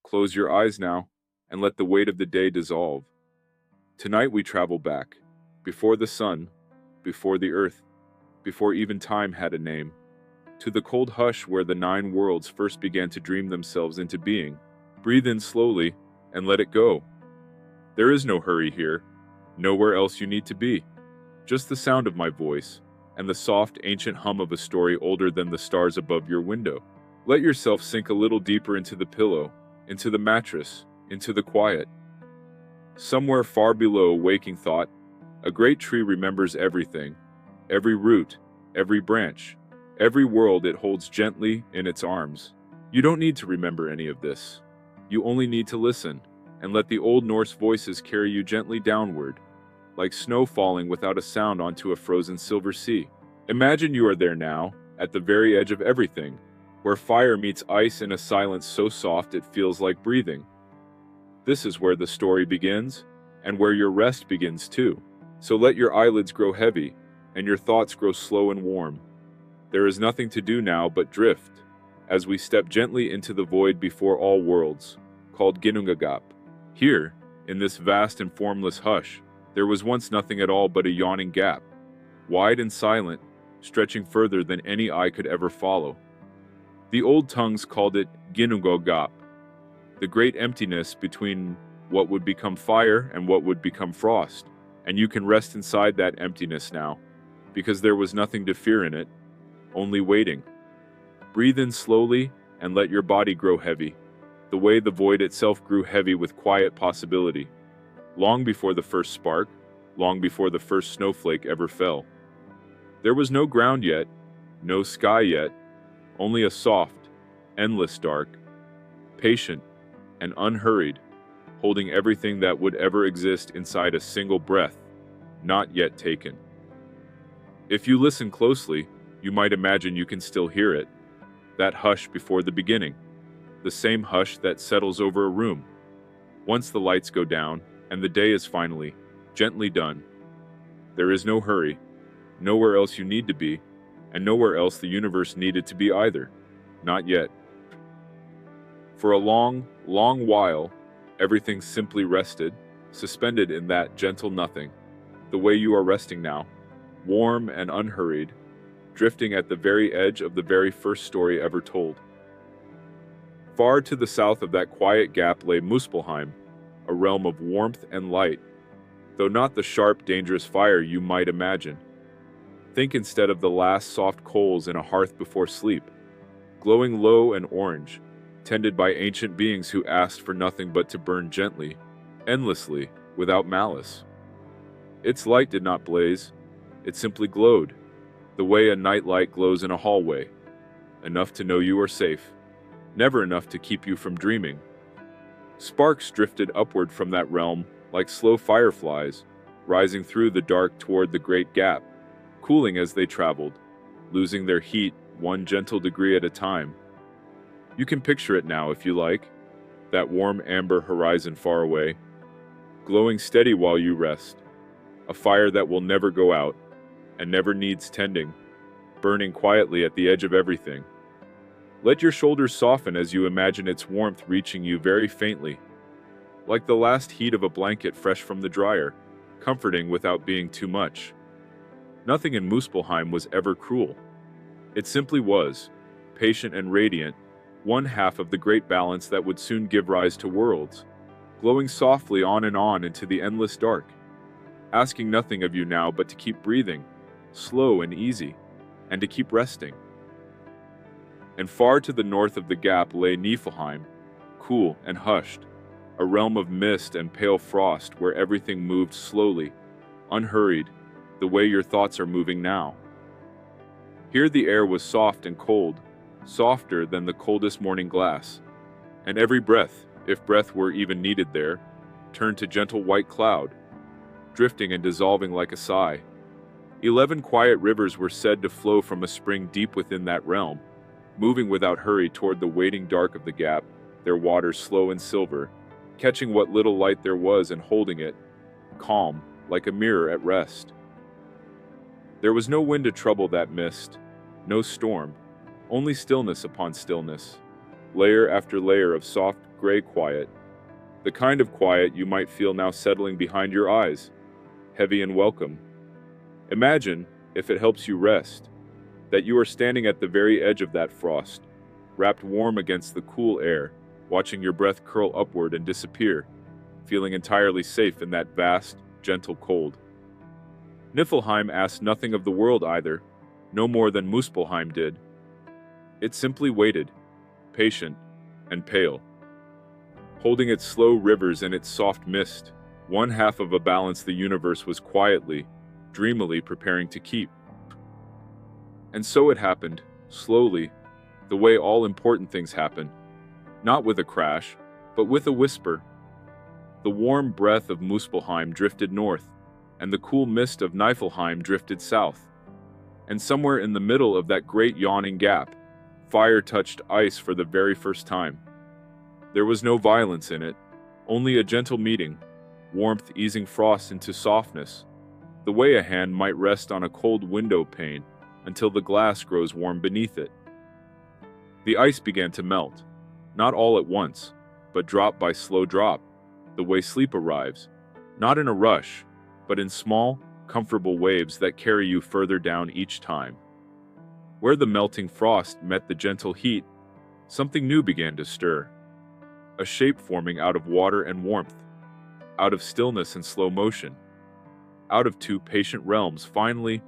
Close your eyes now, and let the weight of the day dissolve. Tonight we travel back, before the sun, before the earth, before even time had a name, to the cold hush where the 9 worlds first began to dream themselves into being. Breathe in slowly, and let it go. There is no hurry here, nowhere else you need to be. Just the sound of my voice, and the soft, ancient hum of a story older than the stars above your window. Let yourself sink a little deeper into the pillow, into the mattress, into the quiet. Somewhere far below waking thought, a great tree remembers everything, every root, every branch, every world it holds gently in its arms. You don't need to remember any of this. You only need to listen, and let the old Norse voices carry you gently downward, like snow falling without a sound onto a frozen silver sea. Imagine you are there now, at the very edge of everything, where fire meets ice in a silence so soft it feels like breathing. This is where the story begins, and where your rest begins too. So let your eyelids grow heavy, and your thoughts grow slow and warm. There is nothing to do now but drift, as we step gently into the void before all worlds, called Ginnungagap. Here, in this vast and formless hush, there was once nothing at all but a yawning gap, wide and silent, stretching further than any eye could ever follow. The old tongues called it Ginnungagap, the great emptiness between what would become fire and what would become frost, and you can rest inside that emptiness now, because there was nothing to fear in it, only waiting. Breathe in slowly and let your body grow heavy, the way the void itself grew heavy with quiet possibility, long before the first spark, long before the first snowflake ever fell. There was no ground yet, no sky yet, only a soft, endless dark, patient and unhurried, holding everything that would ever exist inside a single breath, not yet taken. If you listen closely, you might imagine you can still hear it, that hush before the beginning, the same hush that settles over a room, once the lights go down and the day is finally, gently done. There is no hurry, nowhere else you need to be, and nowhere else the universe needed to be either, not yet. For a long, long while, everything simply rested, suspended in that gentle nothing, the way you are resting now, warm and unhurried, drifting at the very edge of the very first story ever told. Far to the south of that quiet gap lay Muspelheim, a realm of warmth and light, though not the sharp, dangerous fire you might imagine. Think instead of the last soft coals in a hearth before sleep, glowing low and orange, tended by ancient beings who asked for nothing but to burn gently, endlessly, without malice. Its light did not blaze, it simply glowed, the way a night light glows in a hallway, enough to know you are safe, never enough to keep you from dreaming. Sparks drifted upward from that realm like slow fireflies, rising through the dark toward the great gap, cooling as they traveled, losing their heat 1 gentle degree at a time. You can picture it now if you like, that warm amber horizon far away, glowing steady while you rest, a fire that will never go out and never needs tending, burning quietly at the edge of everything. Let your shoulders soften as you imagine its warmth reaching you very faintly, like the last heat of a blanket fresh from the dryer, comforting without being too much. Nothing in Muspelheim was ever cruel. It simply was, patient and radiant, one half of the great balance that would soon give rise to worlds, glowing softly on and on into the endless dark, asking nothing of you now but to keep breathing, slow and easy, and to keep resting. And far to the north of the gap lay Niflheim, cool and hushed, a realm of mist and pale frost where everything moved slowly, unhurried, the way your thoughts are moving now. Here the air was soft and cold, softer than the coldest morning glass, and every breath, if breath were even needed there, turned to gentle white cloud, drifting and dissolving like a sigh. 11 quiet rivers were said to flow from a spring deep within that realm, moving without hurry toward the waiting dark of the gap, their waters slow and silver, catching what little light there was and holding it, calm, like a mirror at rest. There was no wind to trouble that mist, no storm, only stillness upon stillness, layer after layer of soft, gray quiet. The kind of quiet you might feel now settling behind your eyes, heavy and welcome. Imagine, if it helps you rest, that you are standing at the very edge of that frost, wrapped warm against the cool air, watching your breath curl upward and disappear, feeling entirely safe in that vast, gentle cold. Niflheim asked nothing of the world either, no more than Muspelheim did. It simply waited, patient and pale, holding its slow rivers and its soft mist. One half of a balance the universe was quietly, dreamily preparing to keep. And so it happened, slowly, the way all important things happen, not with a crash, but with a whisper. The warm breath of Muspelheim drifted north, and the cool mist of Niflheim drifted south. And somewhere in the middle of that great yawning gap, fire touched ice for the very first time. There was no violence in it, only a gentle meeting, warmth easing frost into softness, the way a hand might rest on a cold window pane until the glass grows warm beneath it. The ice began to melt, not all at once, but drop by slow drop, the way sleep arrives, not in a rush, but in small, comfortable waves that carry you further down each time. Where the melting frost met the gentle heat, something new began to stir. A shape forming out of water and warmth, out of stillness and slow motion, out of two patient realms finally,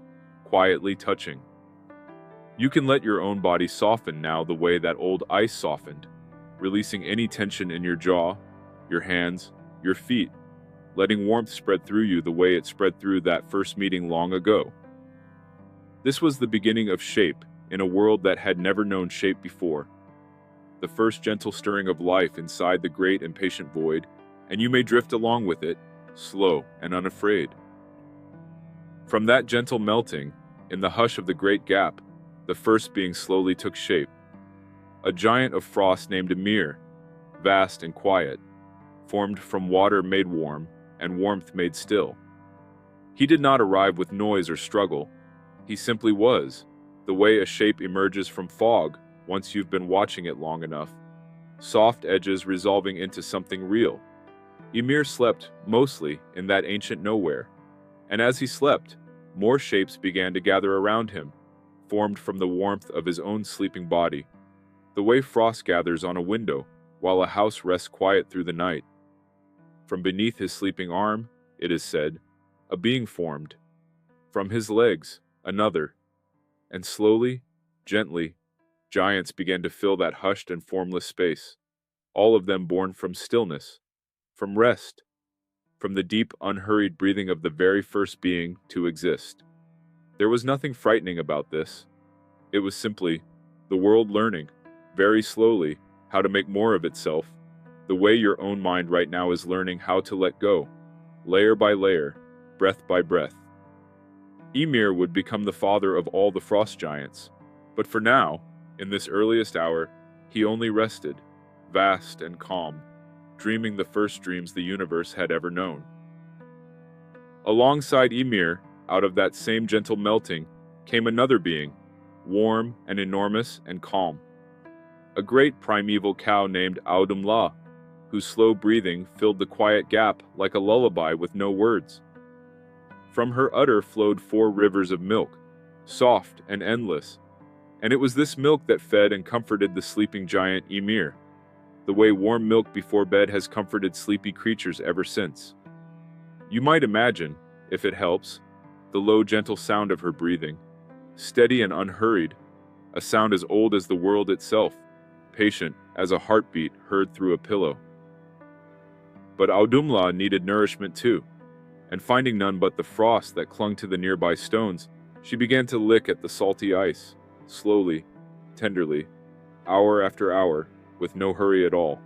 quietly touching. You can let your own body soften now the way that old ice softened, releasing any tension in your jaw, your hands, your feet, letting warmth spread through you the way it spread through that first meeting long ago. This was the beginning of shape in a world that had never known shape before. The first gentle stirring of life inside the great and patient void, and you may drift along with it, slow and unafraid. From that gentle melting, in the hush of the great gap, the first being slowly took shape. A giant of frost named Ymir, vast and quiet, formed from water made warm, and warmth made still. He did not arrive with noise or struggle. He simply was, the way a shape emerges from fog once you've been watching it long enough, soft edges resolving into something real. Ymir slept, mostly, in that ancient nowhere, and as he slept, more shapes began to gather around him, formed from the warmth of his own sleeping body, the way frost gathers on a window while a house rests quiet through the night. From beneath his sleeping arm, it is said, a being formed. From his legs, another. And slowly, gently, giants began to fill that hushed and formless space, all of them born from stillness, from rest, from the deep, unhurried breathing of the very first being to exist. There was nothing frightening about this. It was simply the world learning, very slowly, how to make more of itself, the way your own mind right now is learning how to let go, layer by layer, breath by breath. Ymir would become the father of all the frost giants, but for now, in this earliest hour, he only rested, vast and calm, dreaming the first dreams the universe had ever known. Alongside Ymir, out of that same gentle melting, came another being, warm and enormous and calm. A great primeval cow named Audhumla, whose slow breathing filled the quiet gap like a lullaby with no words. From her udder flowed 4 rivers of milk, soft and endless, and it was this milk that fed and comforted the sleeping giant Ymir, the way warm milk before bed has comforted sleepy creatures ever since. You might imagine, if it helps, the low gentle sound of her breathing, steady and unhurried, a sound as old as the world itself, patient as a heartbeat heard through a pillow. But Audhumla needed nourishment too, and finding none but the frost that clung to the nearby stones, she began to lick at the salty ice, slowly, tenderly, hour after hour, with no hurry at all.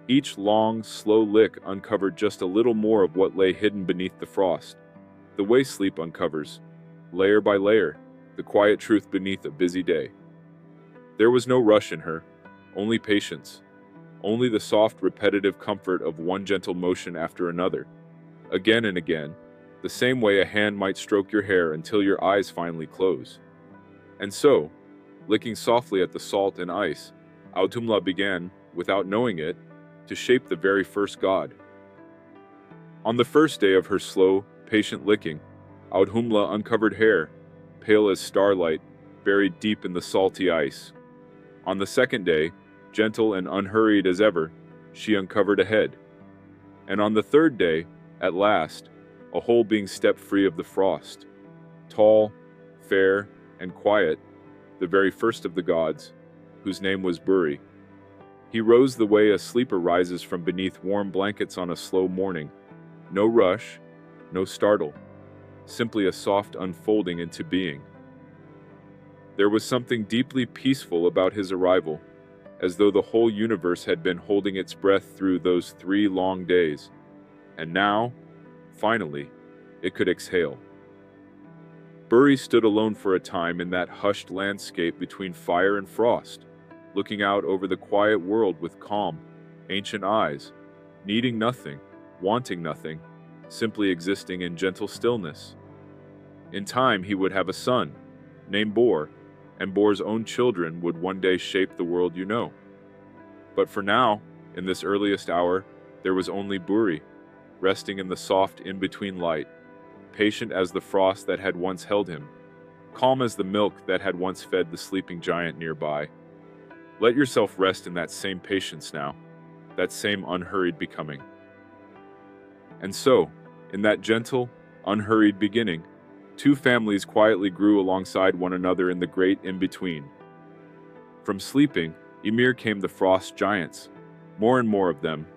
Each long, slow lick uncovered just a little more of what lay hidden beneath the frost, the way sleep uncovers, layer by layer, the quiet truth beneath a busy day. There was no rush in her, only patience, only the soft, repetitive comfort of one gentle motion after another, again and again, the same way a hand might stroke your hair until your eyes finally close. And so, licking softly at the salt and ice, Audhumla began, without knowing it, to shape the very first god. On the first day of her slow, patient licking, Audhumla uncovered hair, pale as starlight, buried deep in the salty ice. On the second day, gentle and unhurried as ever, she uncovered a head. And on the third day, at last, a whole being stepped free of the frost. Tall, fair, and quiet, the very first of the gods, whose name was Buri. He rose the way a sleeper rises from beneath warm blankets on a slow morning. No rush, no startle, simply a soft unfolding into being. There was something deeply peaceful about his arrival, as though the whole universe had been holding its breath through those 3 long days. And now, finally, it could exhale. Buri stood alone for a time in that hushed landscape between fire and frost, looking out over the quiet world with calm, ancient eyes, needing nothing, wanting nothing, simply existing in gentle stillness. In time he would have a son, named Bor, and Bor's own children would one day shape the world you know. But for now, in this earliest hour, there was only Buri, resting in the soft in-between light, patient as the frost that had once held him, calm as the milk that had once fed the sleeping giant nearby. Let yourself rest in that same patience now, that same unhurried becoming. And so, in that gentle, unhurried beginning, 2 families quietly grew alongside one another in the great in-between. From sleeping, Ymir came the frost giants, more and more of them,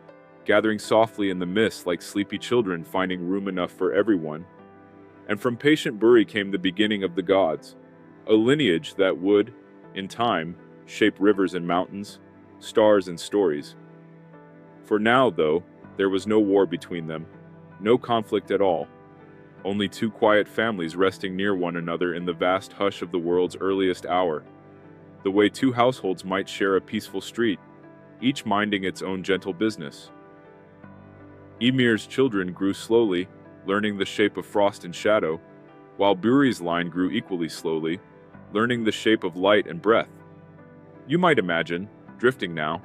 gathering softly in the mist like sleepy children finding room enough for everyone. And from patient Buri came the beginning of the gods, a lineage that would, in time, shape rivers and mountains, stars and stories. For now, though, there was no war between them, no conflict at all, only 2 quiet families resting near one another in the vast hush of the world's earliest hour, the way 2 households might share a peaceful street, each minding its own gentle business. Ymir's children grew slowly, learning the shape of frost and shadow, while Buri's line grew equally slowly, learning the shape of light and breath. You might imagine, drifting now,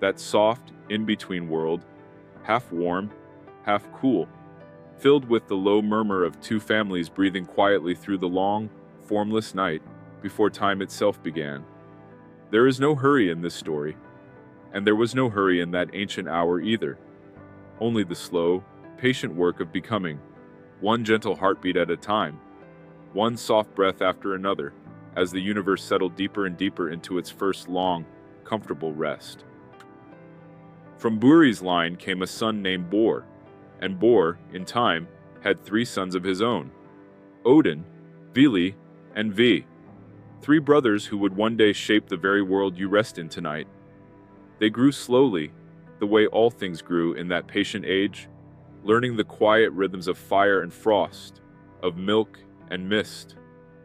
that soft, in-between world, half warm, half cool, filled with the low murmur of 2 families breathing quietly through the long, formless night before time itself began. There is no hurry in this story, and there was no hurry in that ancient hour either. Only the slow, patient work of becoming, one gentle heartbeat at a time, one soft breath after another, as the universe settled deeper and deeper into its first long, comfortable rest. From Buri's line came a son named Bor, and Bor, in time, had 3 sons of his own, Odin, Vili, and Vi, 3 brothers who would one day shape the very world you rest in tonight. They grew slowly, the way all things grew in that patient age, learning the quiet rhythms of fire and frost, of milk and mist,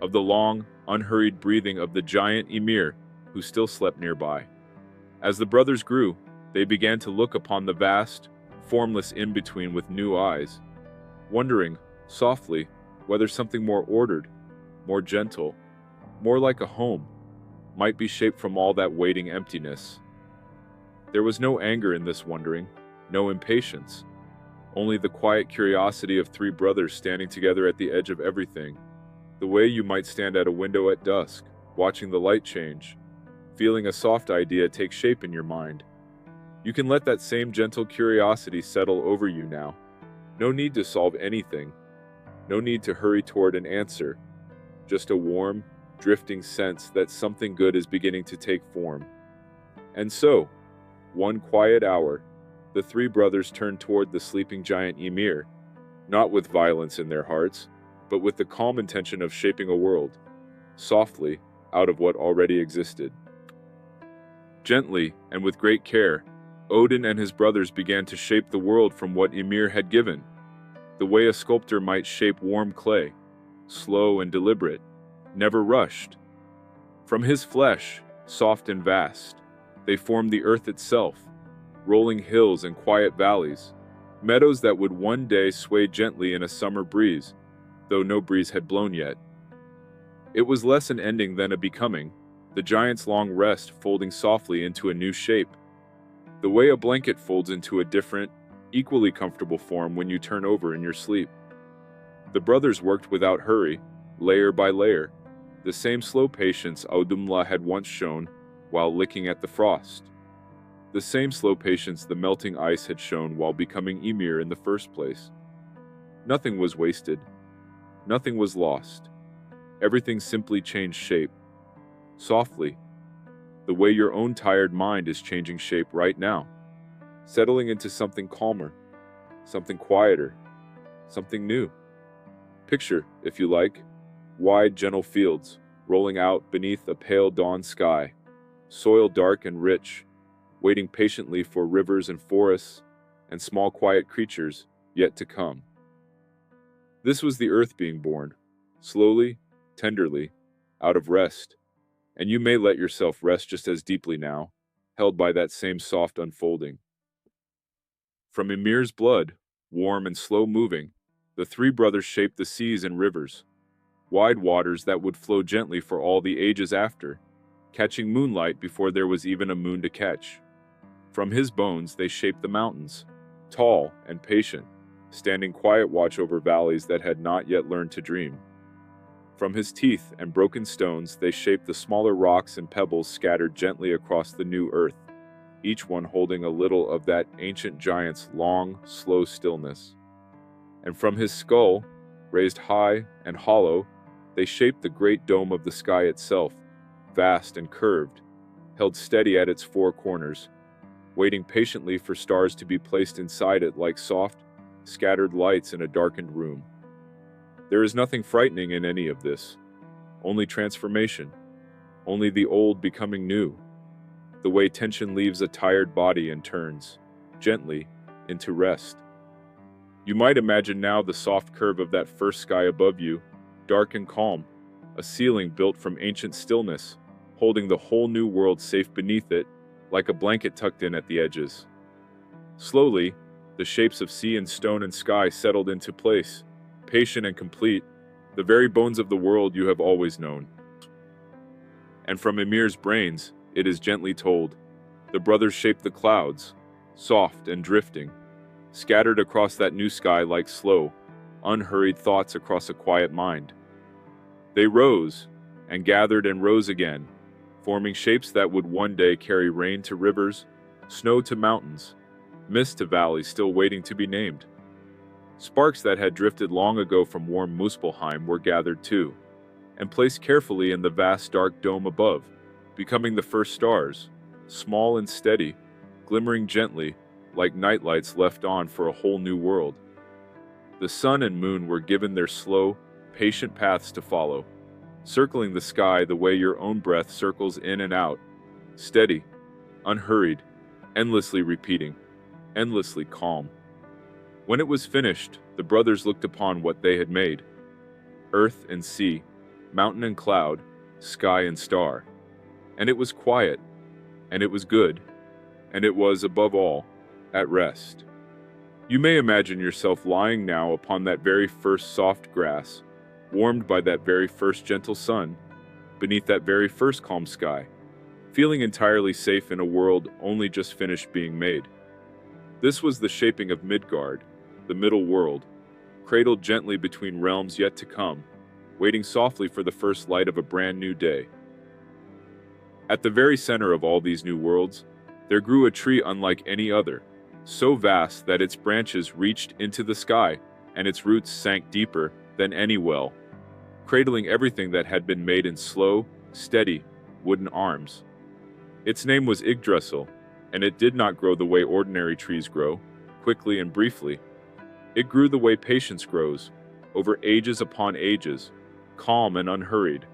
of the long, unhurried breathing of the giant Ymir, who still slept nearby. As the brothers grew, they began to look upon the vast, formless in-between with new eyes, wondering, softly, whether something more ordered, more gentle, more like a home, might be shaped from all that waiting emptiness. There was no anger in this wondering, no impatience, only the quiet curiosity of 3 brothers standing together at the edge of everything, the way you might stand at a window at dusk, watching the light change, feeling a soft idea take shape in your mind. You can let that same gentle curiosity settle over you now. No need to solve anything, no need to hurry toward an answer, just a warm, drifting sense that something good is beginning to take form. And so, one quiet hour, the 3 brothers turned toward the sleeping giant Ymir, not with violence in their hearts, but with the calm intention of shaping a world, softly, out of what already existed. Gently, and with great care, Odin and his brothers began to shape the world from what Ymir had given, the way a sculptor might shape warm clay, slow and deliberate, never rushed. From his flesh, soft and vast, they formed the earth itself, rolling hills and quiet valleys, meadows that would one day sway gently in a summer breeze, though no breeze had blown yet. It was less an ending than a becoming, the giant's long rest folding softly into a new shape, The way a blanket folds into a different, equally comfortable form when you turn over in your sleep. The brothers worked without hurry, layer by layer, the same slow patience Audhumla had once shown while licking at the frost. The same slow patience the melting ice had shown while becoming Ymir in the first place. Nothing was wasted. Nothing was lost. Everything simply changed shape. Softly. The way your own tired mind is changing shape right now. Settling into something calmer. Something quieter. Something new. Picture, if you like, wide, gentle fields, rolling out beneath a pale dawn sky, soil dark and rich, waiting patiently for rivers and forests and small quiet creatures yet to come. This was the earth being born, slowly, tenderly, out of rest, and you may let yourself rest just as deeply now, held by that same soft unfolding. From Ymir's blood, warm and slow-moving, the three brothers shaped the seas and rivers, wide waters that would flow gently for all the ages after, catching moonlight before there was even a moon to catch. From his bones they shaped the mountains, tall and patient, standing quiet watch over valleys that had not yet learned to dream. From his teeth and broken stones they shaped the smaller rocks and pebbles scattered gently across the new earth, each one holding a little of that ancient giant's long, slow stillness. And from his skull, raised high and hollow, they shaped the great dome of the sky itself, vast and curved, held steady at its four corners, waiting patiently for stars to be placed inside it like soft, scattered lights in a darkened room. There is nothing frightening in any of this, only transformation, only the old becoming new, the way tension leaves a tired body and turns, gently, into rest. You might imagine now the soft curve of that first sky above you, dark and calm, a ceiling built from ancient stillness, holding the whole new world safe beneath it, like a blanket tucked in at the edges. Slowly, the shapes of sea and stone and sky settled into place, patient and complete, the very bones of the world you have always known. And from Ymir's brains, it is gently told, the brothers shaped the clouds, soft and drifting, scattered across that new sky like slow, unhurried thoughts across a quiet mind. They rose, and gathered and rose again, forming shapes that would one day carry rain to rivers, snow to mountains, mist to valleys still waiting to be named. Sparks that had drifted long ago from warm Muspelheim were gathered too, and placed carefully in the vast dark dome above, becoming the first stars, small and steady, glimmering gently, like nightlights left on for a whole new world. The sun and moon were given their slow, patient paths to follow, circling the sky the way your own breath circles in and out, steady, unhurried, endlessly repeating, endlessly calm. When it was finished, the brothers looked upon what they had made. Earth and sea, mountain and cloud, sky and star. And it was quiet, and it was good, and it was, above all, at rest. You may imagine yourself lying now upon that very first soft grass, warmed by that very first gentle sun, beneath that very first calm sky, feeling entirely safe in a world only just finished being made. This was the shaping of Midgard, the middle world, cradled gently between realms yet to come, waiting softly for the first light of a brand new day. At the very center of all these new worlds, there grew a tree unlike any other, so vast that its branches reached into the sky and its roots sank deeper than any well, cradling everything that had been made in slow, steady, wooden arms. Its name was Yggdrasil, and it did not grow the way ordinary trees grow, quickly and briefly. It grew the way patience grows, over ages upon ages, calm and unhurried,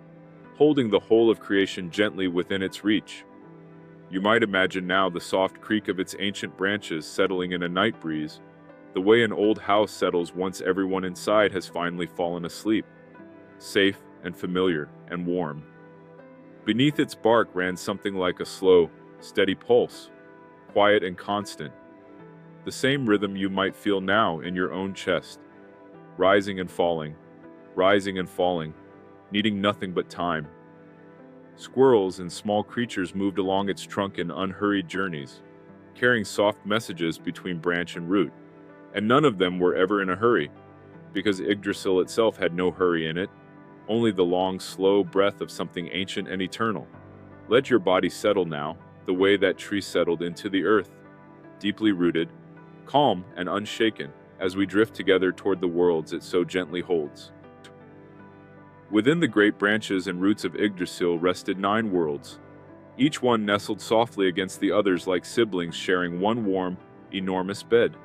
holding the whole of creation gently within its reach. You might imagine now the soft creak of its ancient branches settling in a night breeze, the way an old house settles once everyone inside has finally fallen asleep, safe and familiar and warm. Beneath its bark ran something like a slow, steady pulse, quiet and constant, the same rhythm you might feel now in your own chest, rising and falling, needing nothing but time. Squirrels and small creatures moved along its trunk in unhurried journeys, carrying soft messages between branch and root, and none of them were ever in a hurry, because Yggdrasil itself had no hurry in it, only the long, slow breath of something ancient and eternal. Let your body settle now, the way that tree settled into the earth, deeply rooted, calm and unshaken, as we drift together toward the worlds it so gently holds. Within the great branches and roots of Yggdrasil rested 9 worlds, each one nestled softly against the others like siblings sharing one warm, enormous bed.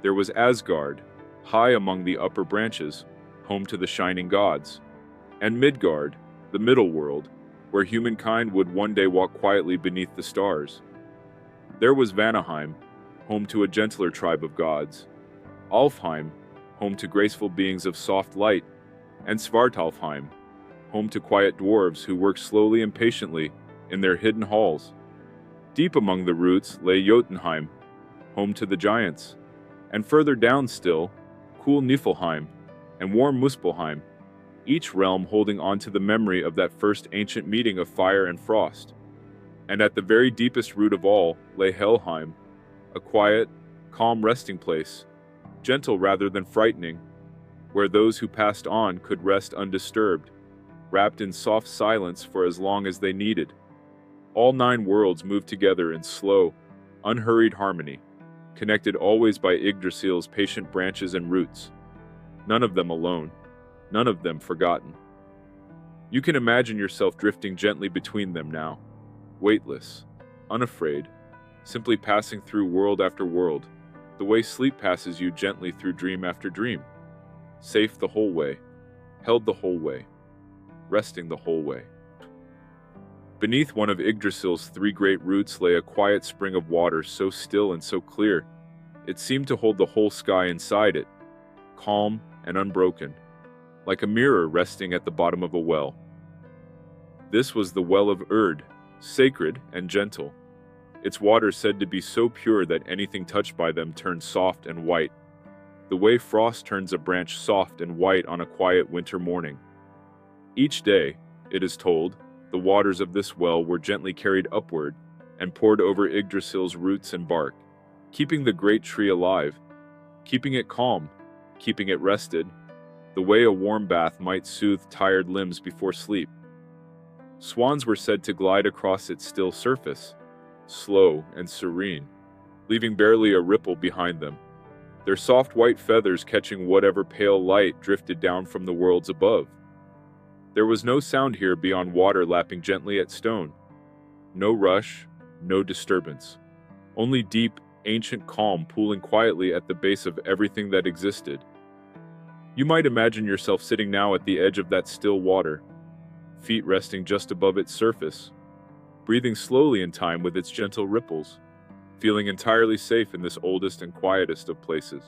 There was Asgard, high among the upper branches, home to the shining gods, and Midgard, the middle world, where humankind would one day walk quietly beneath the stars. There was Vanaheim, home to a gentler tribe of gods, Alfheim, home to graceful beings of soft light, and Svartalfheim, home to quiet dwarves who worked slowly and patiently in their hidden halls. Deep among the roots lay Jotunheim, home to the giants, and further down still, cool Niflheim and warm Muspelheim, each realm holding on to the memory of that first ancient meeting of fire and frost. And at the very deepest root of all lay Helheim, a quiet, calm resting place, gentle rather than frightening, where those who passed on could rest undisturbed, wrapped in soft silence for as long as they needed. All 9 worlds moved together in slow, unhurried harmony, connected always by Yggdrasil's patient branches and roots. None of them alone, none of them forgotten. You can imagine yourself drifting gently between them now, weightless, unafraid, simply passing through world after world, the way sleep passes you gently through dream after dream, safe the whole way, held the whole way, resting the whole way. Beneath one of Yggdrasil's 3 great roots lay a quiet spring of water so still and so clear, it seemed to hold the whole sky inside it, calm and unbroken, like a mirror resting at the bottom of a well. This was the Well of Urd, sacred and gentle, its waters said to be so pure that anything touched by them turned soft and white, the way frost turns a branch soft and white on a quiet winter morning. Each day, it is told, the waters of this well were gently carried upward and poured over Yggdrasil's roots and bark, keeping the great tree alive, keeping it calm, keeping it rested, the way a warm bath might soothe tired limbs before sleep. Swans were said to glide across its still surface, slow and serene, leaving barely a ripple behind them, their soft white feathers catching whatever pale light drifted down from the worlds above. There was no sound here beyond water lapping gently at stone. No rush, no disturbance. Only deep, ancient calm pooling quietly at the base of everything that existed. You might imagine yourself sitting now at the edge of that still water, feet resting just above its surface, breathing slowly in time with its gentle ripples, feeling entirely safe in this oldest and quietest of places.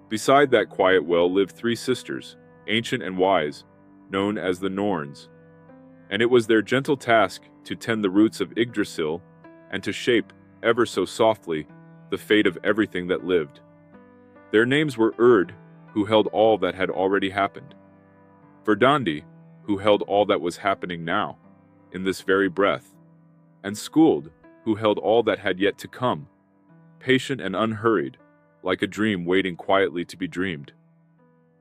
Beside that quiet well lived 3 sisters, ancient and wise, known as the Norns, and it was their gentle task to tend the roots of Yggdrasil and to shape, ever so softly, the fate of everything that lived. Their names were Urd, who held all that had already happened, Verdandi, who held all that was happening now, in this very breath, and Skuld, who held all that had yet to come, patient and unhurried, like a dream waiting quietly to be dreamed.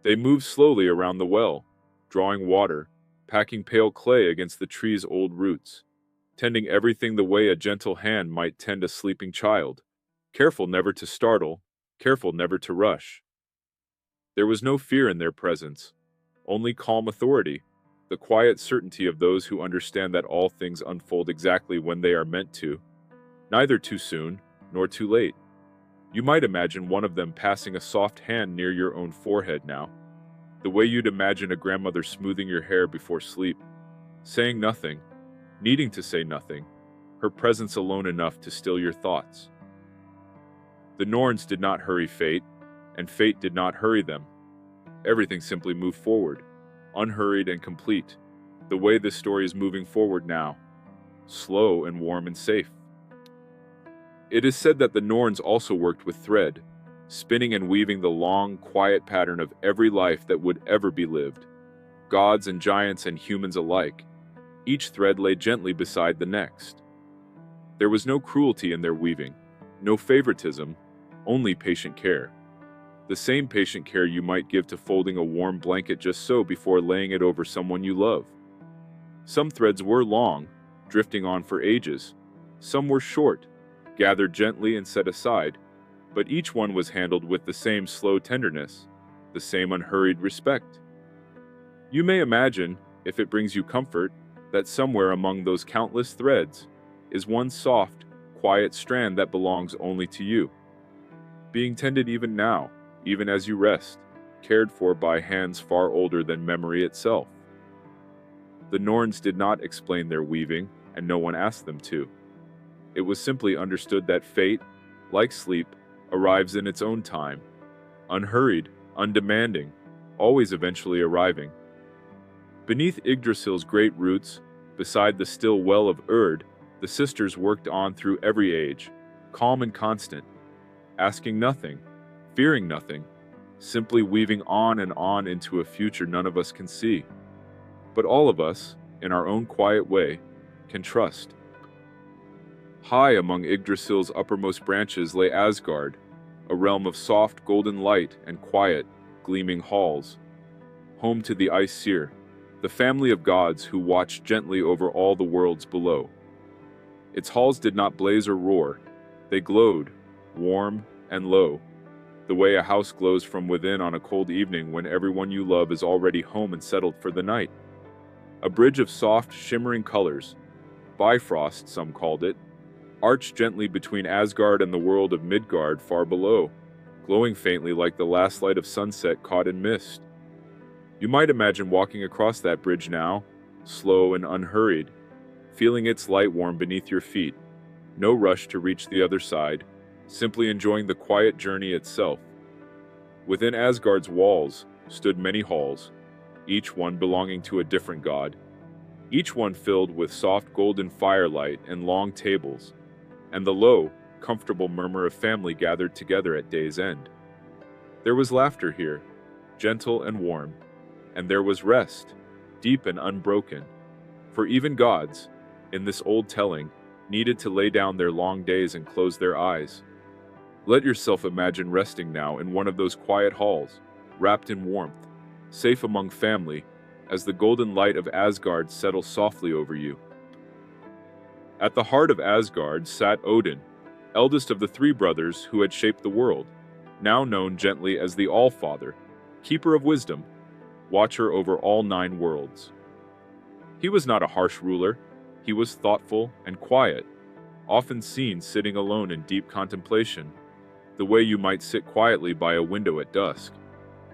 They moved slowly around the well, drawing water, packing pale clay against the tree's old roots, tending everything the way a gentle hand might tend a sleeping child, careful never to startle, careful never to rush. There was no fear in their presence, only calm authority, the quiet certainty of those who understand that all things unfold exactly when they are meant to, neither too soon nor too late. You might imagine one of them passing a soft hand near your own forehead now, the way you'd imagine a grandmother smoothing your hair before sleep, saying nothing, needing to say nothing, her presence alone enough to still your thoughts. The Norns did not hurry fate, and fate did not hurry them. Everything simply moved forward, unhurried and complete, the way this story is moving forward now, slow and warm and safe. It is said that the Norns also worked with thread, spinning and weaving the long, quiet pattern of every life that would ever be lived, gods and giants and humans alike. Each thread lay gently beside the next. There was no cruelty in their weaving, no favoritism, only patient care. The same patient care you might give to folding a warm blanket just so before laying it over someone you love. Some threads were long, drifting on for ages. Some were short, gathered gently and set aside, but each one was handled with the same slow tenderness, the same unhurried respect. You may imagine, if it brings you comfort, that somewhere among those countless threads is one soft, quiet strand that belongs only to you, being tended even now, even as you rest, cared for by hands far older than memory itself. The Norns did not explain their weaving, and no one asked them to. It was simply understood that fate, like sleep, arrives in its own time, unhurried, undemanding, always eventually arriving. Beneath Yggdrasil's great roots, beside the still Well of Urd, the sisters worked on through every age, calm and constant, asking nothing, fearing nothing, simply weaving on and on into a future none of us can see. But all of us, in our own quiet way, can trust. High among Yggdrasil's uppermost branches lay Asgard, a realm of soft golden light and quiet, gleaming halls, home to the Aesir, the family of gods who watched gently over all the worlds below. Its halls did not blaze or roar, they glowed, warm and low, the way a house glows from within on a cold evening when everyone you love is already home and settled for the night. A bridge of soft, shimmering colors, Bifrost some called it, arched gently between Asgard and the world of Midgard far below, glowing faintly like the last light of sunset caught in mist. You might imagine walking across that bridge now, slow and unhurried, feeling its light warm beneath your feet, no rush to reach the other side, simply enjoying the quiet journey itself. Within Asgard's walls stood many halls, each one belonging to a different god, each one filled with soft golden firelight and long tables, and the low, comfortable murmur of family gathered together at day's end. There was laughter here, gentle and warm, and there was rest, deep and unbroken, for even gods, in this old telling, needed to lay down their long days and close their eyes. Let yourself imagine resting now in one of those quiet halls, wrapped in warmth, safe among family, as the golden light of Asgard settles softly over you. At the heart of Asgard sat Odin, eldest of the three brothers who had shaped the world, now known gently as the Allfather, keeper of wisdom, watcher over all 9 worlds. He was not a harsh ruler, he was thoughtful and quiet, often seen sitting alone in deep contemplation, the way you might sit quietly by a window at dusk,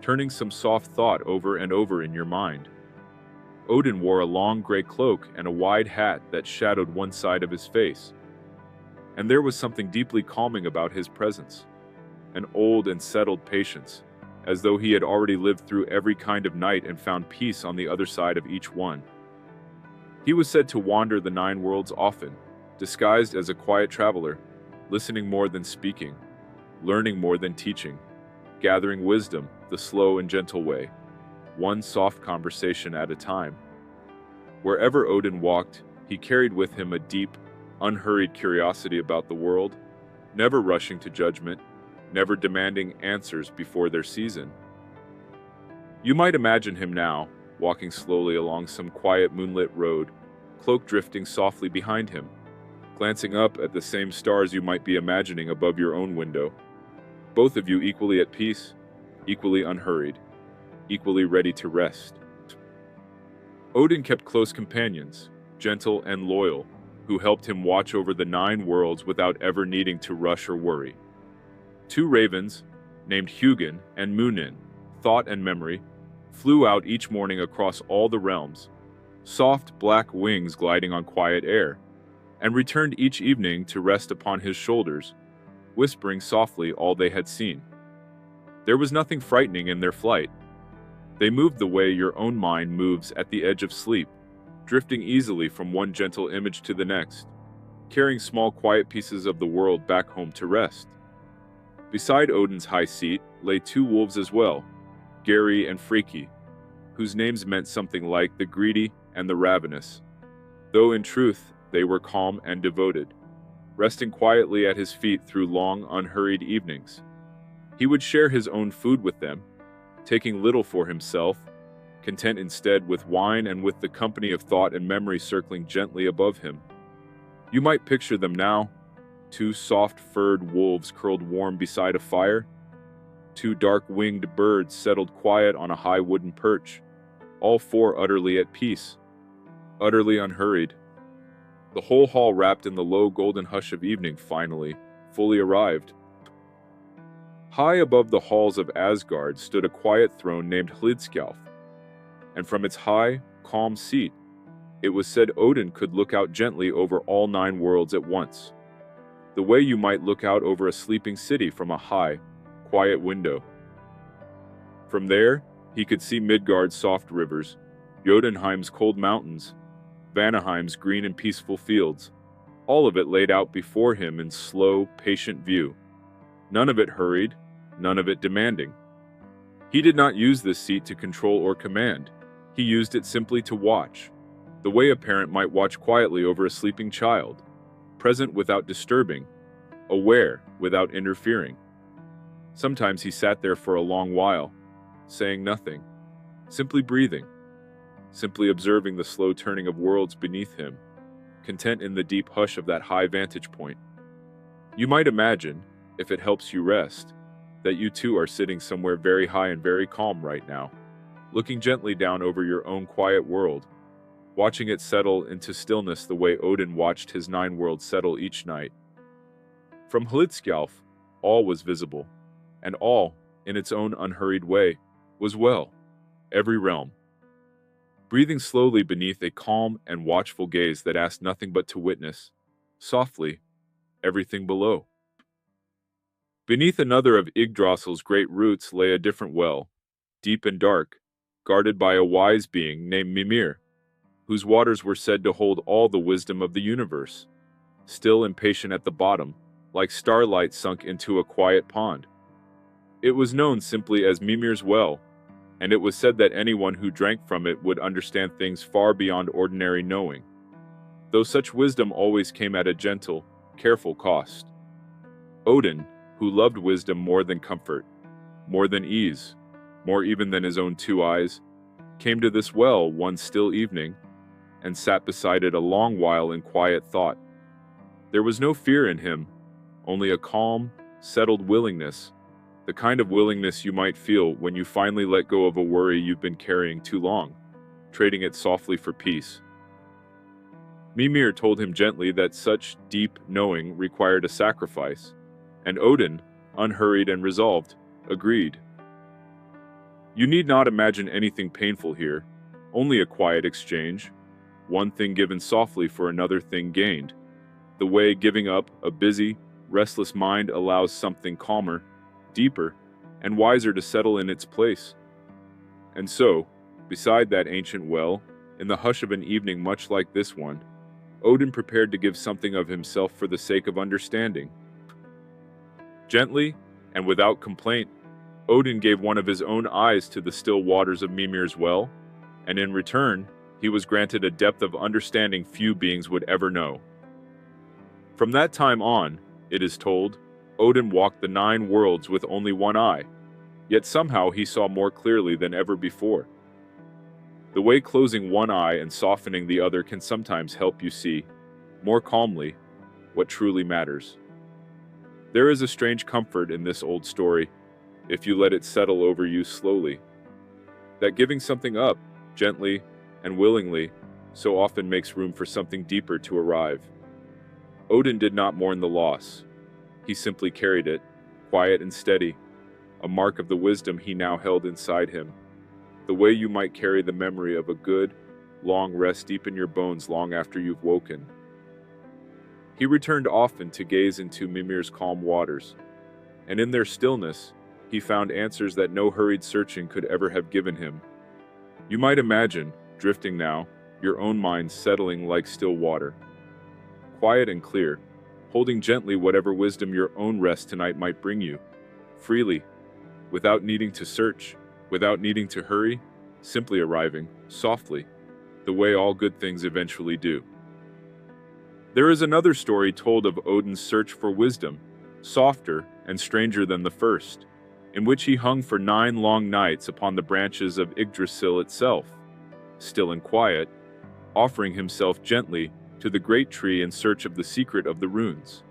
turning some soft thought over and over in your mind. Odin wore a long gray cloak and a wide hat that shadowed one side of his face. And there was something deeply calming about his presence, an old and settled patience, as though he had already lived through every kind of night and found peace on the other side of each one. He was said to wander the 9 worlds often, disguised as a quiet traveler, listening more than speaking, learning more than teaching, gathering wisdom the slow and gentle way, one soft conversation at a time. Wherever Odin walked, he carried with him a deep, unhurried curiosity about the world, never rushing to judgment, never demanding answers before their season. You might imagine him now, walking slowly along some quiet moonlit road, cloak drifting softly behind him, glancing up at the same stars you might be imagining above your own window, both of you equally at peace, equally unhurried, equally ready to rest. Odin kept close companions, gentle and loyal, who helped him watch over the 9 worlds without ever needing to rush or worry. 2 ravens, named Huginn and Muninn, thought and memory, flew out each morning across all the realms, soft black wings gliding on quiet air, and returned each evening to rest upon his shoulders, whispering softly all they had seen. There was nothing frightening in their flight. They moved the way your own mind moves at the edge of sleep, drifting easily from one gentle image to the next, carrying small quiet pieces of the world back home to rest. Beside Odin's high seat lay 2 wolves as well, Geri and Freki, whose names meant something like the greedy and the ravenous, though in truth they were calm and devoted. resting quietly at his feet through long, unhurried evenings. He would share his own food with them, taking little for himself, content instead with wine and with the company of thought and memory circling gently above him. You might picture them now, two soft-furred wolves curled warm beside a fire, two dark-winged birds settled quiet on a high wooden perch, all four utterly at peace, utterly unhurried. The whole hall wrapped in the low golden hush of evening finally, fully arrived. High above the halls of Asgard stood a quiet throne named Hlidskjalf, and from its high, calm seat, it was said Odin could look out gently over all 9 worlds at once, the way you might look out over a sleeping city from a high, quiet window. From there, he could see Midgard's soft rivers, Jotunheim's cold mountains, Vanaheim's green and peaceful fields, all of it laid out before him in slow, patient view. None of it hurried, none of it demanding. He did not use this seat to control or command. He used it simply to watch, the way a parent might watch quietly over a sleeping child, present without disturbing, aware without interfering. Sometimes he sat there for a long while, saying nothing, simply breathing, simply observing the slow turning of worlds beneath him, content in the deep hush of that high vantage point. You might imagine, if it helps you rest, that you too are sitting somewhere very high and very calm right now, looking gently down over your own quiet world, watching it settle into stillness the way Odin watched his 9 worlds settle each night. From Hlidskjalf, all was visible, and all, in its own unhurried way, was well, every realm. Breathing slowly beneath a calm and watchful gaze that asked nothing but to witness, softly, everything below. Beneath another of Yggdrasil's great roots lay a different well, deep and dark, guarded by a wise being named Mimir, whose waters were said to hold all the wisdom of the universe, still and patient at the bottom, like starlight sunk into a quiet pond. It was known simply as Mimir's Well, and it was said that anyone who drank from it would understand things far beyond ordinary knowing, though such wisdom always came at a gentle, careful cost. Odin, who loved wisdom more than comfort, more than ease, more even than his own 2 eyes, came to this well one still evening, and sat beside it a long while in quiet thought. There was no fear in him, only a calm, settled willingness, the kind of willingness you might feel when you finally let go of a worry you've been carrying too long, trading it softly for peace. Mimir told him gently that such deep knowing required a sacrifice, and Odin, unhurried and resolved, agreed. You need not imagine anything painful here, only a quiet exchange, one thing given softly for another thing gained, the way giving up a busy, restless mind allows something calmer, deeper, and wiser to settle in its place. And so, beside that ancient well, in the hush of an evening much like this one, Odin prepared to give something of himself for the sake of understanding. Gently, and without complaint, Odin gave one of his own eyes to the still waters of Mimir's well, and in return, he was granted a depth of understanding few beings would ever know. From that time on, it is told, Odin walked the 9 worlds with only one eye, yet somehow he saw more clearly than ever before. The way closing one eye and softening the other can sometimes help you see, more calmly, what truly matters. There is a strange comfort in this old story, if you let it settle over you slowly, that giving something up, gently and willingly, so often makes room for something deeper to arrive. Odin did not mourn the loss. He simply carried it, quiet and steady, a mark of the wisdom he now held inside him, the way you might carry the memory of a good, long rest deep in your bones long after you've woken. He returned often to gaze into Mimir's calm waters, and in their stillness, he found answers that no hurried searching could ever have given him. You might imagine, drifting now, your own mind settling like still water, quiet and clear, holding gently whatever wisdom your own rest tonight might bring you, freely, without needing to search, without needing to hurry, simply arriving, softly, the way all good things eventually do. There is another story told of Odin's search for wisdom, softer and stranger than the first, in which he hung for 9 long nights upon the branches of Yggdrasil itself, still and quiet, offering himself gently to the great tree in search of the secret of the runes.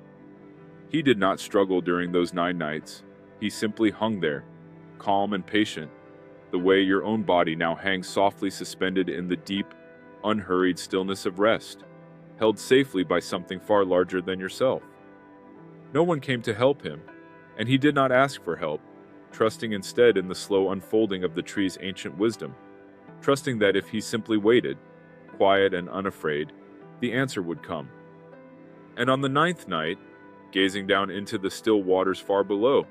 He did not struggle during those 9 nights. He simply hung there, calm and patient, the way your own body now hangs softly suspended in the deep, unhurried stillness of rest, held safely by something far larger than yourself. No one came to help him, and he did not ask for help, trusting instead in the slow unfolding of the tree's ancient wisdom, trusting that if he simply waited, quiet and unafraid, the answer would come. And on the 9th night, gazing down into the still waters far below,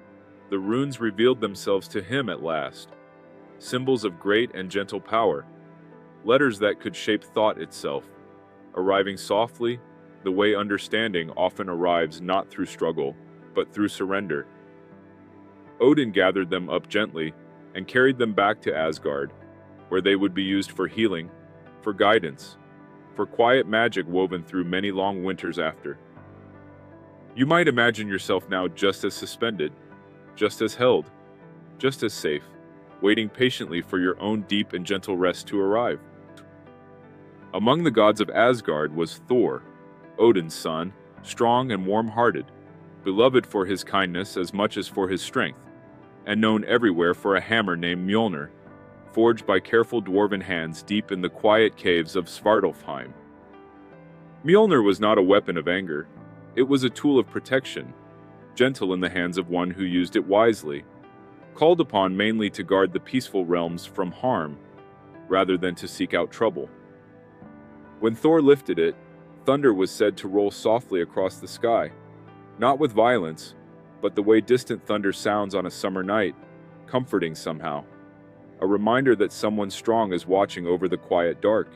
the runes revealed themselves to him at last, symbols of great and gentle power, letters that could shape thought itself, arriving softly, the way understanding often arrives not through struggle, but through surrender. Odin gathered them up gently and carried them back to Asgard, where they would be used for healing, for guidance, for quiet magic woven through many long winters after. You might imagine yourself now just as suspended, just as held, just as safe, waiting patiently for your own deep and gentle rest to arrive. Among the gods of Asgard was Thor, Odin's son, strong and warm-hearted, beloved for his kindness as much as for his strength, and known everywhere for a hammer named Mjolnir, forged by careful dwarven hands deep in the quiet caves of Svartalfheim. Mjolnir was not a weapon of anger. It was a tool of protection, gentle in the hands of one who used it wisely, called upon mainly to guard the peaceful realms from harm, rather than to seek out trouble. When Thor lifted it, thunder was said to roll softly across the sky, not with violence, but the way distant thunder sounds on a summer night, comforting somehow, a reminder that someone strong is watching over the quiet dark.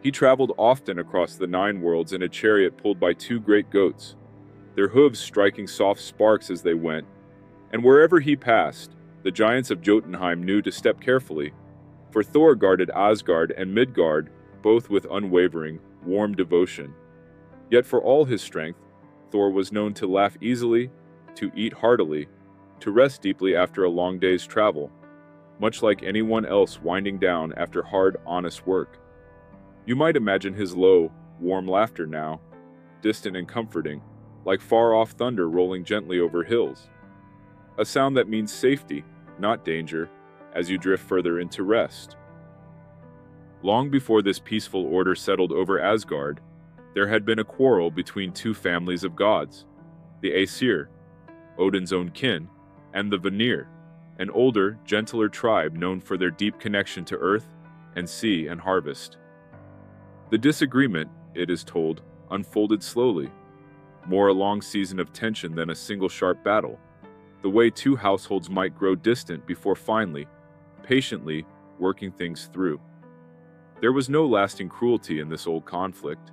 He traveled often across the 9 worlds in a chariot pulled by 2 great goats, their hooves striking soft sparks as they went, and wherever he passed, the giants of Jotunheim knew to step carefully, for Thor guarded Asgard and Midgard, both with unwavering, warm devotion. Yet for all his strength, Thor was known to laugh easily, to eat heartily, to rest deeply after a long day's travel, much like anyone else winding down after hard, honest work. You might imagine his low, warm laughter now, distant and comforting, like far-off thunder rolling gently over hills. A sound that means safety, not danger, as you drift further into rest. Long before this peaceful order settled over Asgard, there had been a quarrel between 2 families of gods, the Aesir, Odin's own kin, and the Vanir, an older, gentler tribe known for their deep connection to earth and sea and harvest. The disagreement, it is told, unfolded slowly, more a long season of tension than a single sharp battle, the way 2 households might grow distant before finally, patiently, working things through. There was no lasting cruelty in this old conflict.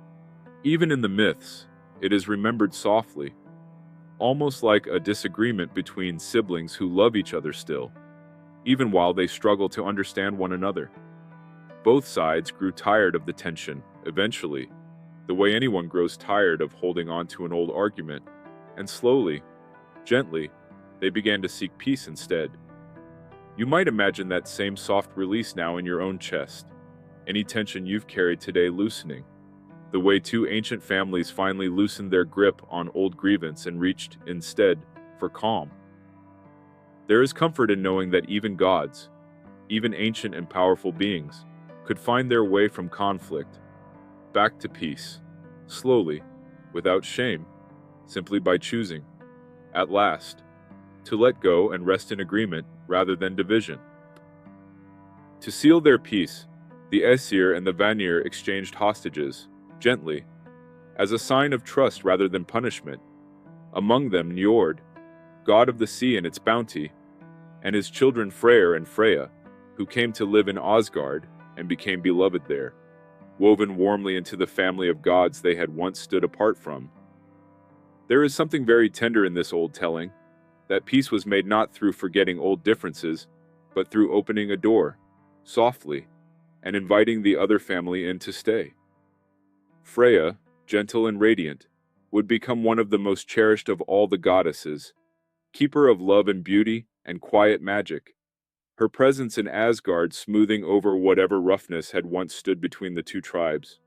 Even in the myths, it is remembered softly, almost like a disagreement between siblings who love each other still, even while they struggle to understand one another. Both sides grew tired of the tension, eventually, the way anyone grows tired of holding on to an old argument, and slowly, gently, they began to seek peace instead. You might imagine that same soft release now in your own chest, any tension you've carried today loosening, the way 2 ancient families finally loosened their grip on old grievance and reached, instead, for calm. There is comfort in knowing that even gods, even ancient and powerful beings, could find their way from conflict, back to peace, slowly, without shame, simply by choosing, at last, to let go and rest in agreement rather than division. To seal their peace, the Aesir and the Vanir exchanged hostages, gently, as a sign of trust rather than punishment. Among them Njord, god of the sea and its bounty, and his children Freyr and Freya, who came to live in Asgard and became beloved there, woven warmly into the family of gods they had once stood apart from. There is something very tender in this old telling, that peace was made not through forgetting old differences, but through opening a door, softly, and inviting the other family in to stay. Freya, gentle and radiant, would become one of the most cherished of all the goddesses, keeper of love and beauty and quiet magic, her presence in Asgard smoothing over whatever roughness had once stood between the two tribes.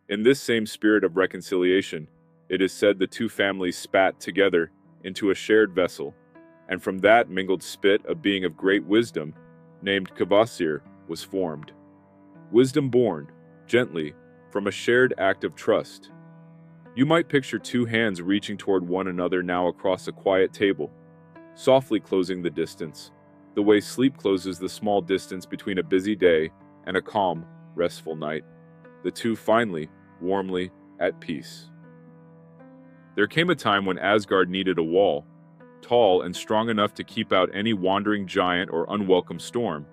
In this same spirit of reconciliation, it is said the two families spat together into a shared vessel, and from that mingled spit a being of great wisdom, named Kvasir, was formed. Wisdom born, gently, from a shared act of trust. You might picture two hands reaching toward one another now across a quiet table, softly closing the distance, the way sleep closes the small distance between a busy day and a calm, restful night. The two finally, warmly, at peace. There came a time when Asgard needed a wall, tall and strong enough to keep out any wandering giant or unwelcome storm,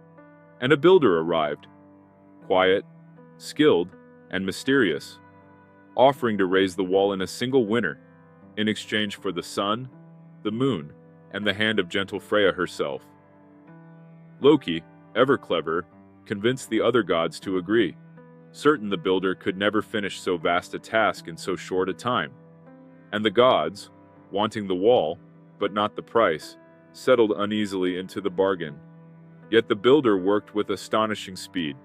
and a builder arrived, quiet, skilled, and mysterious, offering to raise the wall in a single winter, in exchange for the sun, the moon, and the hand of gentle Freya herself. Loki, ever clever, convinced the other gods to agree, certain the builder could never finish so vast a task in so short a time. And the gods, wanting the wall, but not the price, settled uneasily into the bargain. Yet the builder worked with astonishing speed,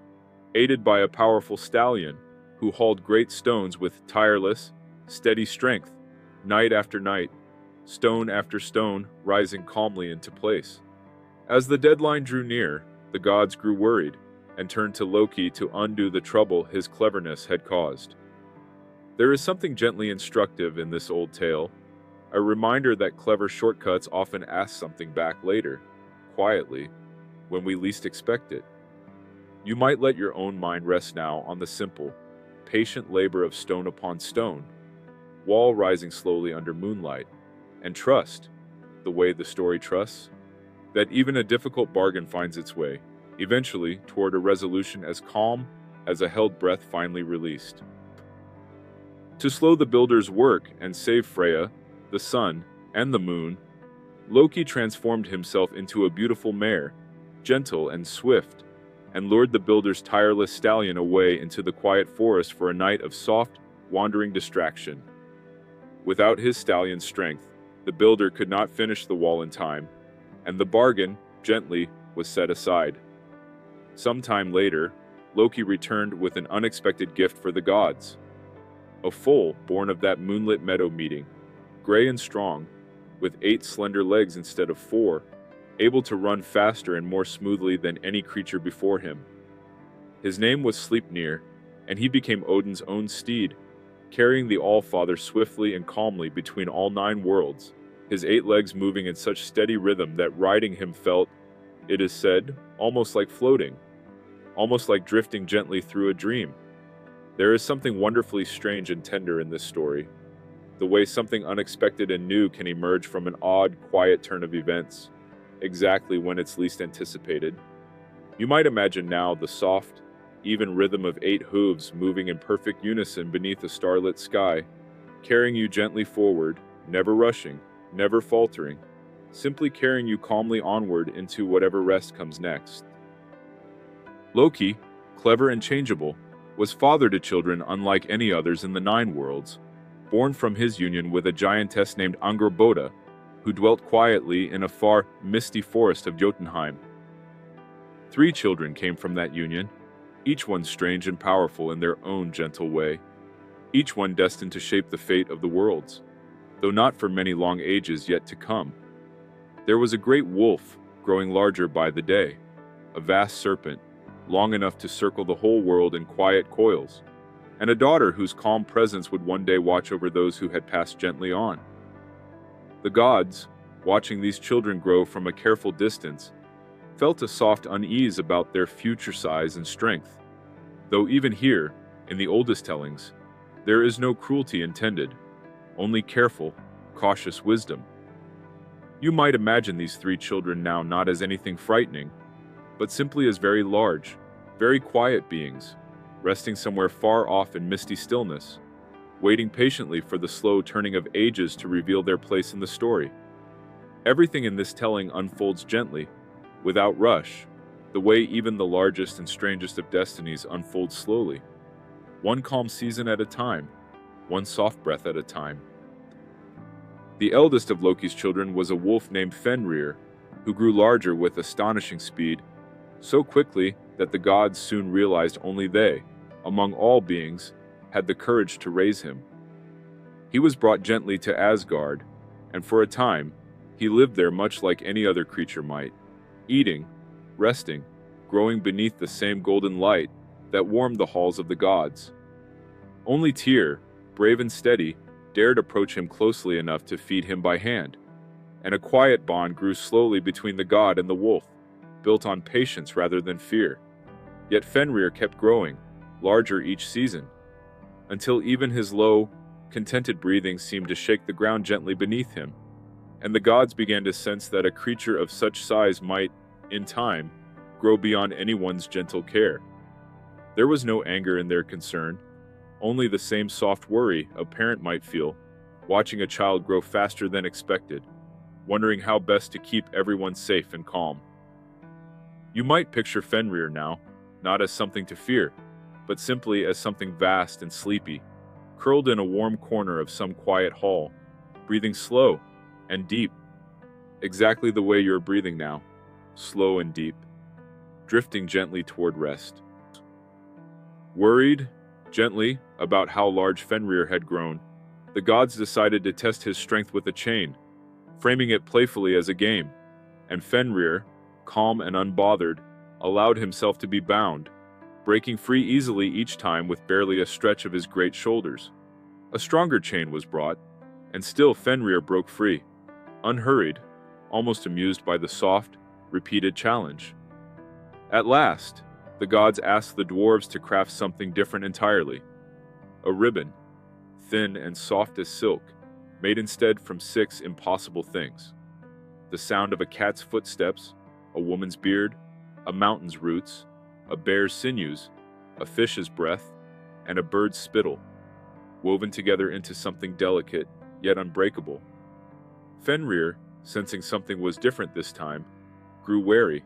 aided by a powerful stallion, who hauled great stones with tireless, steady strength, night after night, stone after stone rising calmly into place. As the deadline drew near, the gods grew worried, and turned to Loki to undo the trouble his cleverness had caused. There is something gently instructive in this old tale, a reminder that clever shortcuts often ask something back later, quietly, when we least expect it. You might let your own mind rest now on the simple, patient labor of stone upon stone, wall rising slowly under moonlight, and trust, the way the story trusts, that even a difficult bargain finds its way, eventually toward a resolution as calm as a held breath finally released. To slow the builder's work and save Freya, the sun, and the moon, Loki transformed himself into a beautiful mare, gentle and swift, and lured the builder's tireless stallion away into the quiet forest for a night of soft, wandering distraction. Without his stallion's strength, the builder could not finish the wall in time, and the bargain, gently, was set aside. Sometime later, Loki returned with an unexpected gift for the gods. A foal born of that moonlit meadow meeting, gray and strong, with 8 slender legs instead of 4, able to run faster and more smoothly than any creature before him. His name was Sleipnir, and he became Odin's own steed, carrying the Allfather swiftly and calmly between all 9 worlds, his 8 legs moving in such steady rhythm that riding him felt, it is said, almost like floating, almost like drifting gently through a dream. There is something wonderfully strange and tender in this story, the way something unexpected and new can emerge from an odd, quiet turn of events, exactly when it's least anticipated. You might imagine now the soft, even rhythm of 8 hooves moving in perfect unison beneath a starlit sky, carrying you gently forward, never rushing, never faltering, simply carrying you calmly onward into whatever rest comes next. Loki, clever and changeable, was father to children unlike any others in the 9 worlds, born from his union with a giantess named Angrboda, who dwelt quietly in a far, misty forest of Jotunheim. 3 children came from that union, each one strange and powerful in their own gentle way, each one destined to shape the fate of the worlds, though not for many long ages yet to come. There was a great wolf, growing larger by the day, a vast serpent, long enough to circle the whole world in quiet coils, and a daughter whose calm presence would one day watch over those who had passed gently on. The gods, watching these children grow from a careful distance, felt a soft unease about their future size and strength, though even here, in the oldest tellings, there is no cruelty intended, only careful, cautious wisdom. You might imagine these 3 children now not as anything frightening, but simply as very large, very quiet beings, resting somewhere far off in misty stillness, waiting patiently for the slow turning of ages to reveal their place in the story. Everything in this telling unfolds gently, without rush, the way even the largest and strangest of destinies unfolds slowly, one calm season at a time, one soft breath at a time. The eldest of Loki's children was a wolf named Fenrir, who grew larger with astonishing speed, so quickly that the gods soon realized only they, among all beings, had the courage to raise him. He was brought gently to Asgard, and for a time, he lived there much like any other creature might, eating, resting, growing beneath the same golden light that warmed the halls of the gods. Only Tyr, brave and steady, dared approach him closely enough to feed him by hand, and a quiet bond grew slowly between the god and the wolf, built on patience rather than fear. Yet Fenrir kept growing, larger each season, until even his low, contented breathing seemed to shake the ground gently beneath him, and the gods began to sense that a creature of such size might, in time, grow beyond anyone's gentle care. There was no anger in their concern, only the same soft worry a parent might feel, watching a child grow faster than expected, wondering how best to keep everyone safe and calm. You might picture Fenrir now, not as something to fear, but simply as something vast and sleepy, curled in a warm corner of some quiet hall, breathing slow and deep, exactly the way you're breathing now, slow and deep, drifting gently toward rest. Worried, gently, about how large Fenrir had grown, the gods decided to test his strength with a chain, framing it playfully as a game, and Fenrir, calm and unbothered, allowed himself to be bound, breaking free easily each time with barely a stretch of his great shoulders. A stronger chain was brought, and still Fenrir broke free, unhurried, almost amused by the soft, repeated challenge. At last, the gods asked the dwarves to craft something different entirely. A ribbon, thin and soft as silk, made instead from 6 impossible things. The sound of a cat's footsteps, a woman's beard, a mountain's roots, a bear's sinews, a fish's breath, and a bird's spittle, woven together into something delicate, yet unbreakable. Fenrir, sensing something was different this time, grew wary,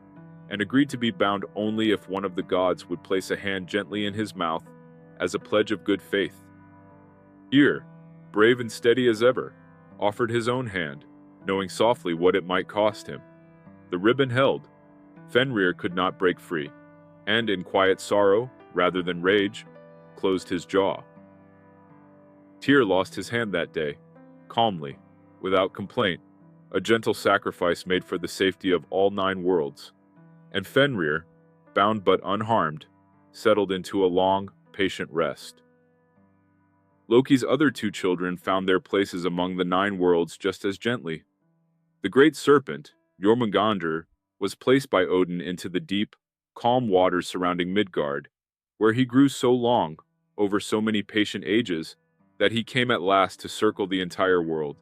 and agreed to be bound only if one of the gods would place a hand gently in his mouth as a pledge of good faith. Ymir, brave and steady as ever, offered his own hand, knowing softly what it might cost him. The ribbon held. Fenrir could not break free, and in quiet sorrow, rather than rage, closed his jaw. Tyr lost his hand that day, calmly, without complaint, a gentle sacrifice made for the safety of all 9 worlds. And Fenrir, bound but unharmed, settled into a long, patient rest. Loki's other 2 children found their places among the 9 worlds just as gently. The great serpent, Jormungandr, was placed by Odin into the deep, calm waters surrounding Midgard, where he grew so long, over so many patient ages, that he came at last to circle the entire world,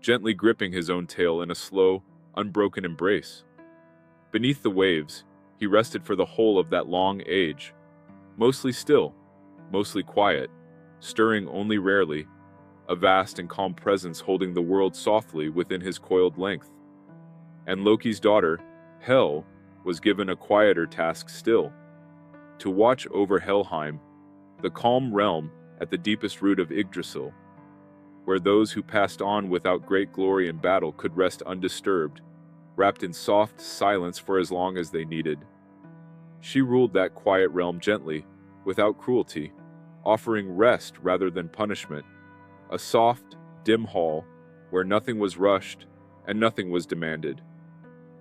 gently gripping his own tail in a slow, unbroken embrace. Beneath the waves, he rested for the whole of that long age, mostly still, mostly quiet, stirring only rarely, a vast and calm presence holding the world softly within his coiled length. And Loki's daughter, Hel, was given a quieter task still, to watch over Helheim, the calm realm at the deepest root of Yggdrasil, where those who passed on without great glory in battle could rest undisturbed, wrapped in soft silence for as long as they needed. She ruled that quiet realm gently, without cruelty, offering rest rather than punishment, a soft, dim hall where nothing was rushed and nothing was demanded.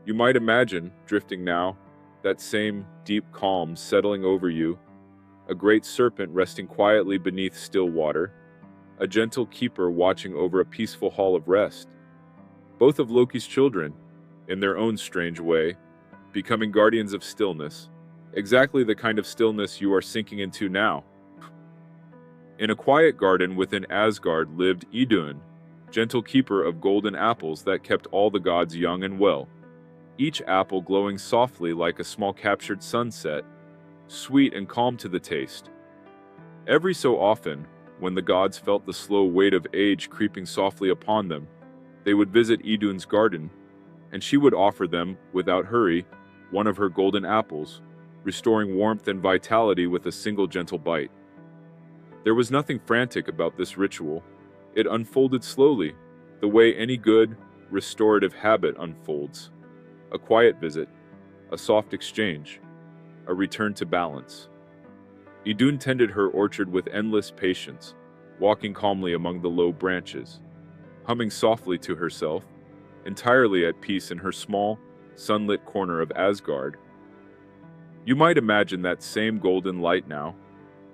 You might imagine, drifting now, that same deep calm settling over you, a great serpent resting quietly beneath still water, a gentle keeper watching over a peaceful hall of rest. Both of Loki's children, in their own strange way, becoming guardians of stillness, exactly the kind of stillness you are sinking into now. In a quiet garden within Asgard lived Idun, gentle keeper of golden apples that kept all the gods young and well, each apple glowing softly like a small captured sunset, sweet and calm to the taste. Every so often, when the gods felt the slow weight of age creeping softly upon them, they would visit Idun's garden, and she would offer them, without hurry, one of her golden apples, restoring warmth and vitality with a single gentle bite. There was nothing frantic about this ritual. It unfolded slowly, the way any good, restorative habit unfolds. A quiet visit, a soft exchange, a return to balance. Idun tended her orchard with endless patience, walking calmly among the low branches, humming softly to herself, entirely at peace in her small, sunlit corner of Asgard. You might imagine that same golden light now,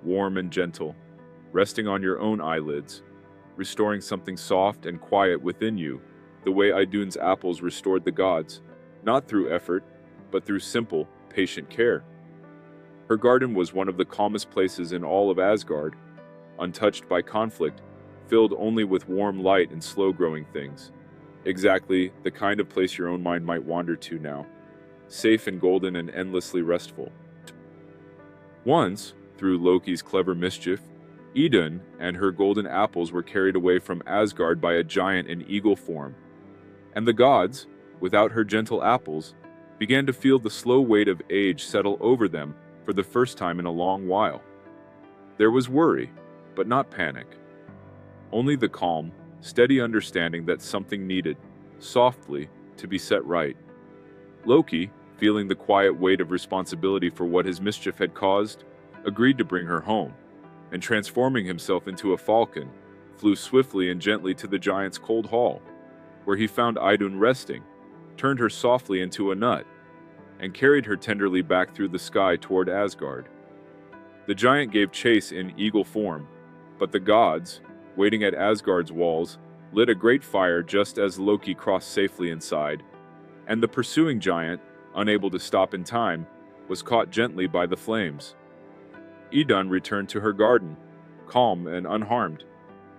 warm and gentle, resting on your own eyelids, restoring something soft and quiet within you, the way Idun's apples restored the gods, not through effort, but through simple, patient care. Her garden was one of the calmest places in all of Asgard, untouched by conflict, filled only with warm light and slow-growing things. Exactly the kind of place your own mind might wander to now, safe and golden and endlessly restful. Once, through Loki's clever mischief, Idun and her golden apples were carried away from Asgard by a giant in eagle form, and the gods, without her gentle apples, began to feel the slow weight of age settle over them for the first time in a long while. There was worry, but not panic. Only the calm, steady understanding that something needed, softly, to be set right. Loki, feeling the quiet weight of responsibility for what his mischief had caused, agreed to bring her home, and transforming himself into a falcon, flew swiftly and gently to the giant's cold hall, where he found Idun resting, turned her softly into a nut, and carried her tenderly back through the sky toward Asgard. The giant gave chase in eagle form, but the gods, waiting at Asgard's walls, lit a great fire just as Loki crossed safely inside, and the pursuing giant, unable to stop in time, was caught gently by the flames. Idun returned to her garden, calm and unharmed,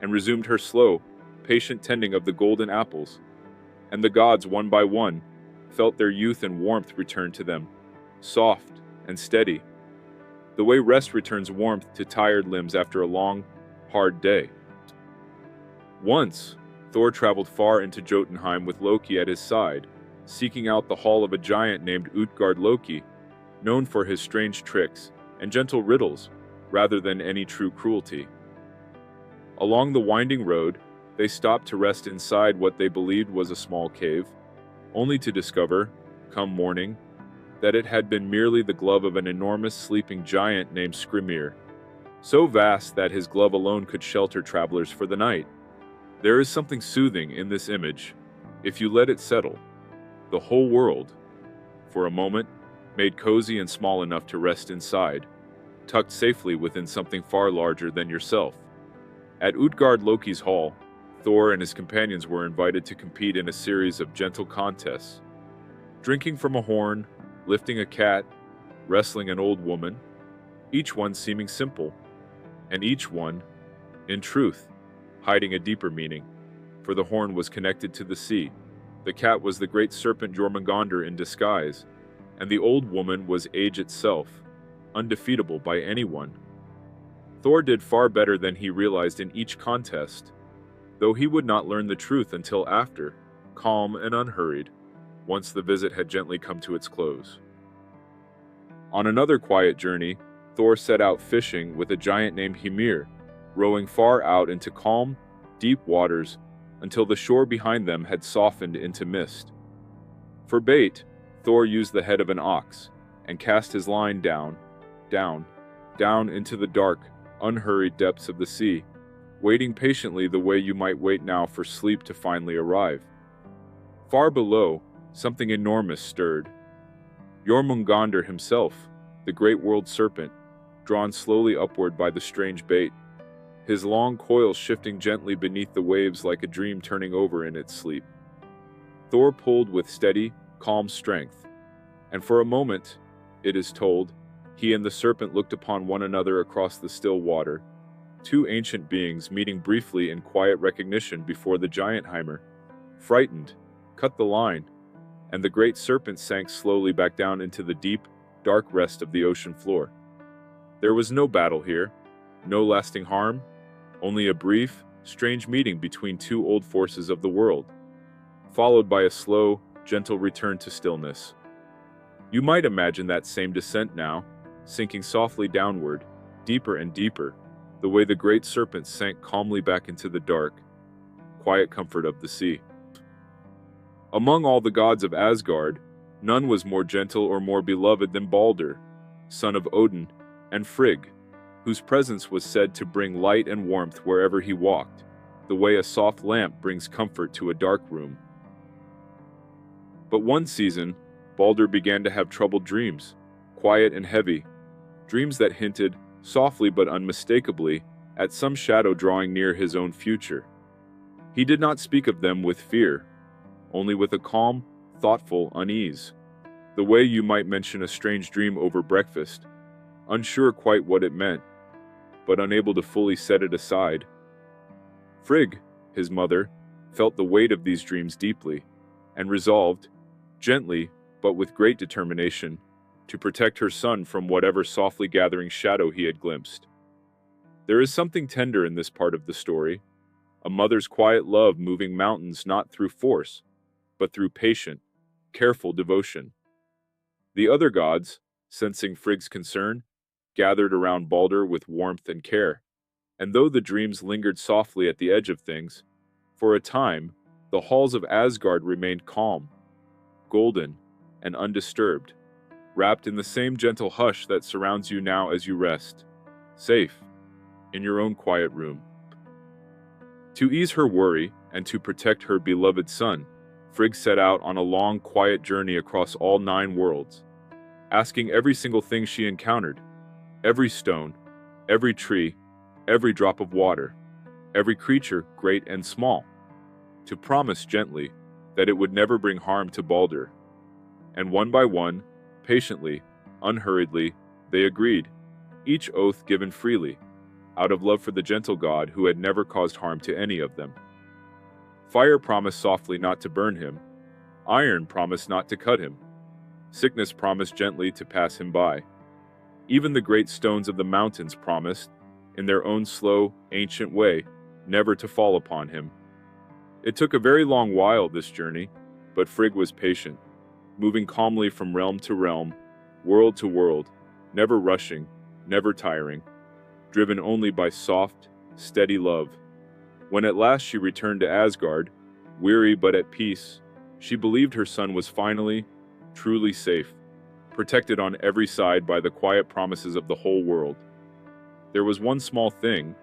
and resumed her slow, patient tending of the golden apples, and the gods, one by one, felt their youth and warmth return to them, soft and steady, the way rest returns warmth to tired limbs after a long, hard day. Once, Thor traveled far into Jotunheim with Loki at his side, seeking out the hall of a giant named Utgard Loki, known for his strange tricks and gentle riddles rather than any true cruelty. Along the winding road, they stopped to rest inside what they believed was a small cave, only to discover, come morning, that it had been merely the glove of an enormous sleeping giant named Skrymir, so vast that his glove alone could shelter travelers for the night. There is something soothing in this image, if you let it settle. The whole world, for a moment, made cozy and small enough to rest inside, tucked safely within something far larger than yourself. At Utgard Loki's hall, Thor and his companions were invited to compete in a series of gentle contests. Drinking from a horn, lifting a cat, wrestling an old woman, each one seeming simple, and each one, in truth, hiding a deeper meaning, for the horn was connected to the sea, the cat was the great serpent Jormungandr in disguise, and the old woman was age itself, undefeatable by anyone. Thor did far better than he realized in each contest, though he would not learn the truth until after, calm and unhurried, once the visit had gently come to its close. On another quiet journey, Thor set out fishing with a giant named Ymir, rowing far out into calm, deep waters until the shore behind them had softened into mist. For bait, Thor used the head of an ox and cast his line down into the dark, unhurried depths of the sea, waiting patiently the way you might wait now for sleep to finally arrive. Far below, something enormous stirred. Jormungandr himself, the great world serpent, drawn slowly upward by the strange bait, his long coils shifting gently beneath the waves like a dream turning over in its sleep. Thor pulled with steady, calm strength, and for a moment, it is told, he and the serpent looked upon one another across the still water, two ancient beings meeting briefly in quiet recognition before the giant Ymir, frightened, cut the line, and the great serpent sank slowly back down into the deep, dark rest of the ocean floor. There was no battle here, no lasting harm, only a brief, strange meeting between two old forces of the world, followed by a slow, gentle return to stillness. You might imagine that same descent now, sinking softly downward, deeper and deeper, the way the great serpent sank calmly back into the dark, quiet comfort of the sea. Among all the gods of Asgard, none was more gentle or more beloved than Balder, son of Odin, and Frigg, whose presence was said to bring light and warmth wherever he walked, the way a soft lamp brings comfort to a dark room. But one season, Balder began to have troubled dreams, quiet and heavy, dreams that hinted, softly but unmistakably, at some shadow drawing near his own future. He did not speak of them with fear, only with a calm, thoughtful unease, the way you might mention a strange dream over breakfast, unsure quite what it meant, but unable to fully set it aside. Frigg, his mother, felt the weight of these dreams deeply, and resolved, gently but with great determination, to protect her son from whatever softly gathering shadow he had glimpsed. There is something tender in this part of the story, a mother's quiet love moving mountains not through force, but through patient, careful devotion. The other gods, sensing Frigg's concern, gathered around Balder with warmth and care, and though the dreams lingered softly at the edge of things, for a time, the halls of Asgard remained calm, golden, and undisturbed, wrapped in the same gentle hush that surrounds you now as you rest, safe, in your own quiet room. To ease her worry and to protect her beloved son, Frigg set out on a long, quiet journey across all 9 worlds, asking every single thing she encountered, every stone, every tree, every drop of water, every creature, great and small, to promise gently that it would never bring harm to Balder. And one by one, patiently, unhurriedly, they agreed, each oath given freely, out of love for the gentle god who had never caused harm to any of them. Fire promised softly not to burn him, iron promised not to cut him, sickness promised gently to pass him by. Even the great stones of the mountains promised, in their own slow, ancient way, never to fall upon him. It took a very long while, this journey, but Frigg was patient, moving calmly from realm to realm, world to world, never rushing, never tiring, driven only by soft, steady love. When at last she returned to Asgard, weary but at peace, she believed her son was finally, truly safe, protected on every side by the quiet promises of the whole world. There was one small thing,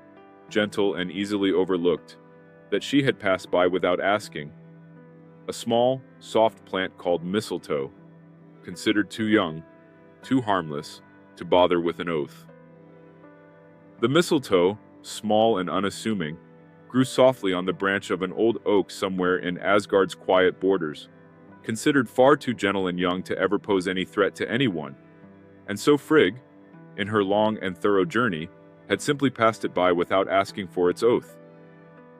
gentle and easily overlooked, that she had passed by without asking. A small, soft plant called mistletoe, considered too young, too harmless, to bother with an oath. The mistletoe, small and unassuming, grew softly on the branch of an old oak somewhere in Asgard's quiet borders, considered far too gentle and young to ever pose any threat to anyone. And so Frigg, in her long and thorough journey, had simply passed it by without asking for its oath.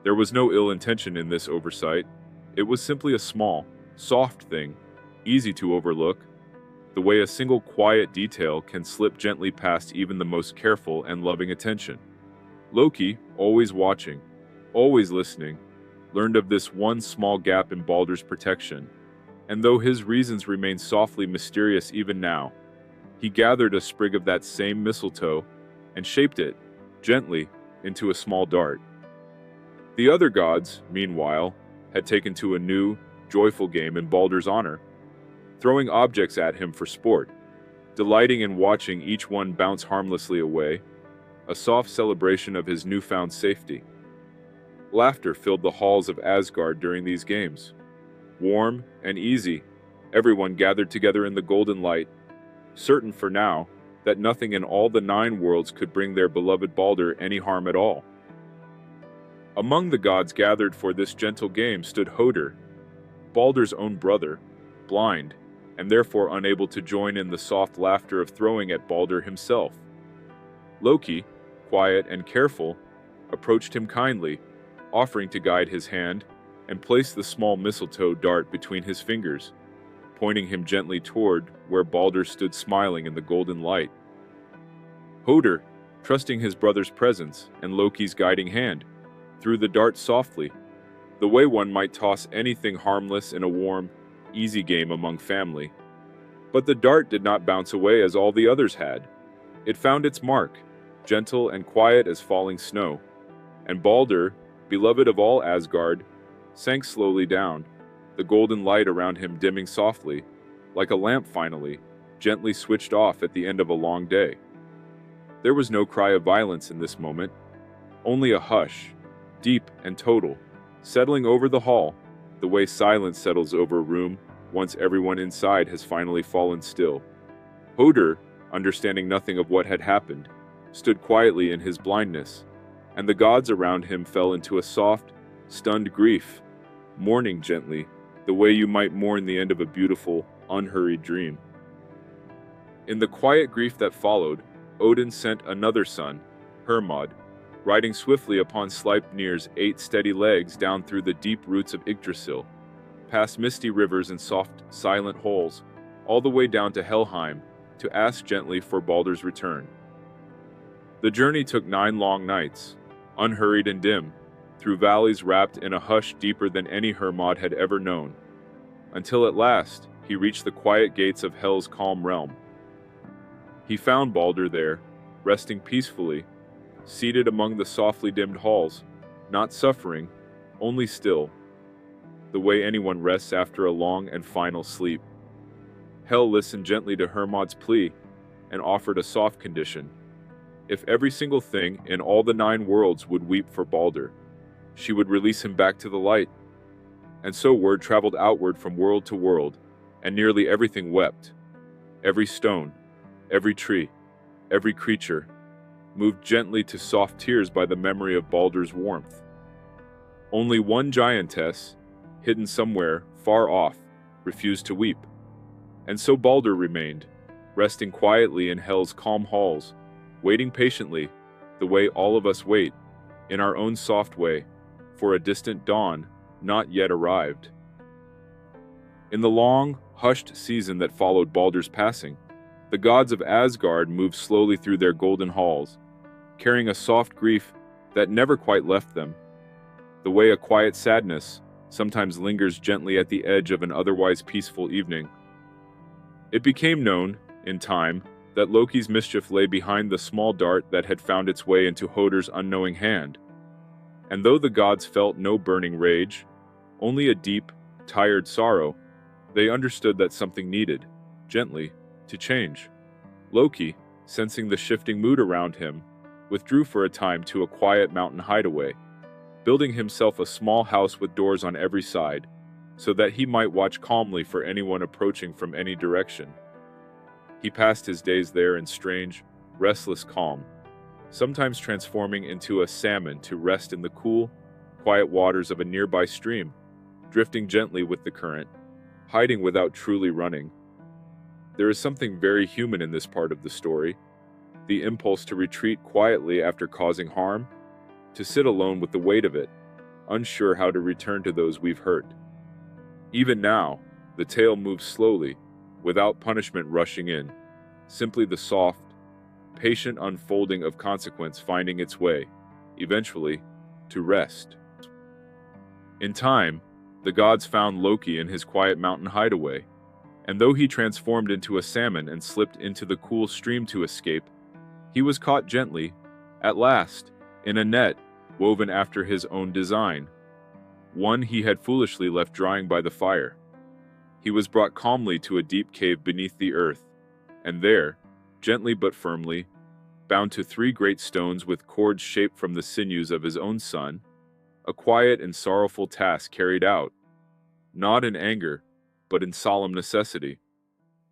There was no ill intention in this oversight. It was simply a small, soft thing, easy to overlook, the way a single quiet detail can slip gently past even the most careful and loving attention. Loki, always watching, always listening, learned of this one small gap in Balder's protection, and though his reasons remain softly mysterious even now, he gathered a sprig of that same mistletoe and shaped it, gently, into a small dart. The other gods, meanwhile, had taken to a new, joyful game in Balder's honor, throwing objects at him for sport, delighting in watching each one bounce harmlessly away, a soft celebration of his newfound safety. Laughter filled the halls of Asgard during these games. Warm and easy, everyone gathered together in the golden light, certain for now that nothing in all the 9 worlds could bring their beloved Balder any harm at all. Among the gods gathered for this gentle game stood Hoder, Balder's own brother, blind, and therefore unable to join in the soft laughter of throwing at Balder himself. Loki, quiet and careful, approached him kindly, offering to guide his hand, and placed the small mistletoe dart between his fingers, pointing him gently toward where Balder stood smiling in the golden light. Hoder, trusting his brother's presence and Loki's guiding hand, threw the dart softly, the way one might toss anything harmless in a warm, easy game among family. But the dart did not bounce away as all the others had. It found its mark, gentle and quiet as falling snow, and Balder, beloved of all Asgard, sank slowly down, the golden light around him dimming softly, like a lamp finally, gently switched off at the end of a long day. There was no cry of violence in this moment, only a hush, deep and total, settling over the hall, the way silence settles over a room once everyone inside has finally fallen still. Hodur, understanding nothing of what had happened, stood quietly in his blindness, and the gods around him fell into a soft, stunned grief, mourning gently, the way you might mourn the end of a beautiful, unhurried dream. In the quiet grief that followed, Odin sent another son, Hermod, riding swiftly upon Sleipnir's 8 steady legs down through the deep roots of Yggdrasil, past misty rivers and soft, silent holes, all the way down to Helheim, to ask gently for Balder's return. The journey took 9 long nights, unhurried and dim, through valleys wrapped in a hush deeper than any Hermod had ever known, until at last he reached the quiet gates of Hel's calm realm. He found Balder there, resting peacefully, seated among the softly dimmed halls, not suffering, only still, the way anyone rests after a long and final sleep. Hel listened gently to Hermod's plea and offered a soft condition. If every single thing in all the 9 worlds would weep for Balder, she would release him back to the light. And so word traveled outward from world to world, and nearly everything wept. Every stone, every tree, every creature, moved gently to soft tears by the memory of Balder's warmth. Only one giantess, hidden somewhere far off, refused to weep. And so Balder remained, resting quietly in Hel's calm halls, waiting patiently, the way all of us wait, in our own soft way, for a distant dawn not yet arrived. In the long, hushed season that followed Balder's passing, the gods of Asgard moved slowly through their golden halls, carrying a soft grief that never quite left them, the way a quiet sadness sometimes lingers gently at the edge of an otherwise peaceful evening. It became known, in time, that Loki's mischief lay behind the small dart that had found its way into Hodur's unknowing hand. And though the gods felt no burning rage, only a deep, tired sorrow, they understood that something needed, gently, to change. Loki, sensing the shifting mood around him, withdrew for a time to a quiet mountain hideaway, building himself a small house with doors on every side, so that he might watch calmly for anyone approaching from any direction. He passed his days there in strange, restless calm, sometimes transforming into a salmon to rest in the cool, quiet waters of a nearby stream, drifting gently with the current, hiding without truly running. There is something very human in this part of the story, the impulse to retreat quietly after causing harm, to sit alone with the weight of it, unsure how to return to those we've hurt. Even now, the tale moves slowly, without punishment rushing in, simply the soft, patient unfolding of consequence finding its way, eventually, to rest. In time, the gods found Loki in his quiet mountain hideaway, and though he transformed into a salmon and slipped into the cool stream to escape, he was caught gently, at last, in a net woven after his own design, one he had foolishly left drying by the fire. He was brought calmly to a deep cave beneath the earth, and there, gently but firmly, bound to 3 great stones with cords shaped from the sinews of his own son, a quiet and sorrowful task carried out, not in anger, but in solemn necessity.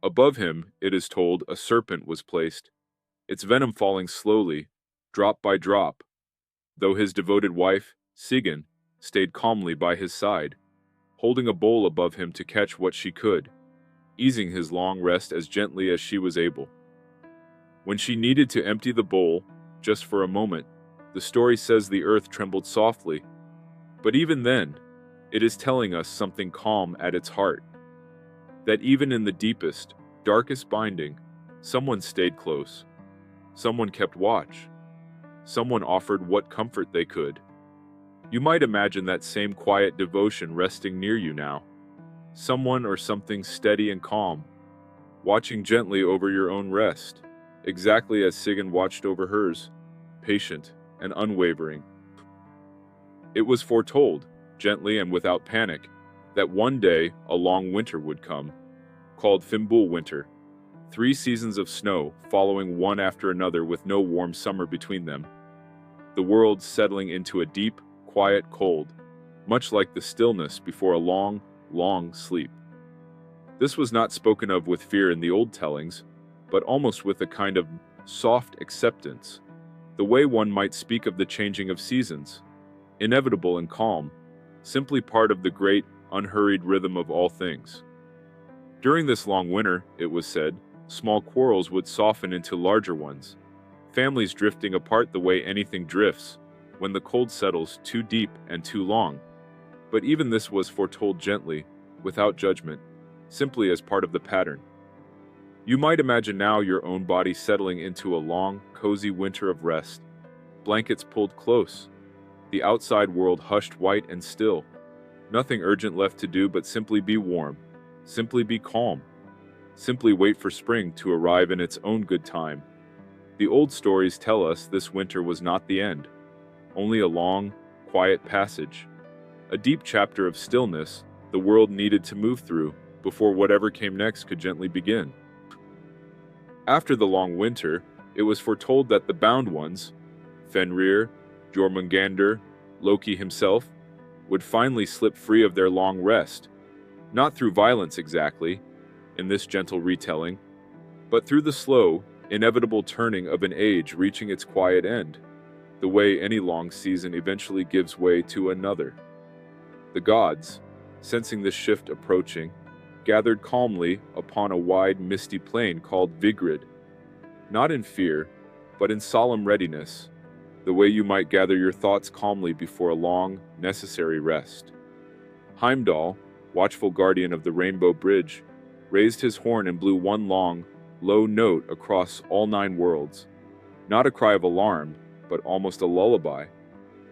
Above him, it is told, a serpent was placed, its venom falling slowly, drop by drop, though his devoted wife, Sigyn, stayed calmly by his side, holding a bowl above him to catch what she could, easing his long rest as gently as she was able. When she needed to empty the bowl, just for a moment, the story says the earth trembled softly, but even then, it is telling us something calm at its heart, that even in the deepest, darkest binding, someone stayed close, someone kept watch, someone offered what comfort they could. You might imagine that same quiet devotion resting near you now, someone or something steady and calm, watching gently over your own rest, exactly as Sigyn watched over hers. patient, and unwavering. It was foretold, gently and without panic, that one day a long winter would come, called Fimbul Winter, 3 seasons of snow following one after another with no warm summer between them, the world settling into a deep, quiet cold, much like the stillness before a long, long sleep. This was not spoken of with fear in the old tellings, but almost with a kind of soft acceptance, the way one might speak of the changing of seasons, inevitable and calm, simply part of the great, unhurried rhythm of all things. During this long winter, it was said, small quarrels would soften into larger ones, families drifting apart the way anything drifts when the cold settles too deep and too long. But even this was foretold gently, without judgment, simply as part of the pattern. You might imagine now your own body settling into a long, cozy winter of rest, blankets pulled close, the outside world hushed white and still, nothing urgent left to do but simply be warm, simply be calm, simply wait for spring to arrive in its own good time. The old stories tell us this winter was not the end, only a long, quiet passage, a deep chapter of stillness the world needed to move through before whatever came next could gently begin. After the long winter, it was foretold that the bound ones, Fenrir, Jormungandr, Loki himself, would finally slip free of their long rest, not through violence exactly, in this gentle retelling, but through the slow, inevitable turning of an age reaching its quiet end, the way any long season eventually gives way to another. The gods, sensing this shift approaching, gathered calmly upon a wide, misty plain called Vigrid, not in fear, but in solemn readiness, the way you might gather your thoughts calmly before a long, necessary rest. Heimdall, watchful guardian of the Rainbow Bridge, raised his horn and blew one long, low note across all 9 worlds, not a cry of alarm, but almost a lullaby,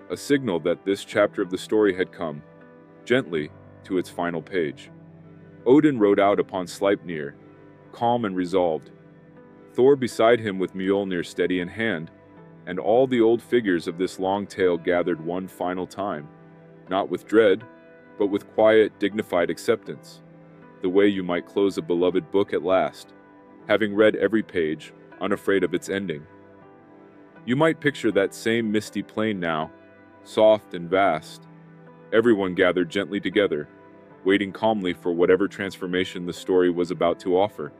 a signal that this chapter of the story had come, gently, to its final page. Odin rode out upon Sleipnir, calm and resolved, Thor beside him with Mjolnir steady in hand, and all the old figures of this long tale gathered one final time, not with dread, but with quiet, dignified acceptance, the way you might close a beloved book at last, having read every page, unafraid of its ending. You might picture that same misty plain now, soft and vast, everyone gathered gently together, waiting calmly for whatever transformation the story was about to offer.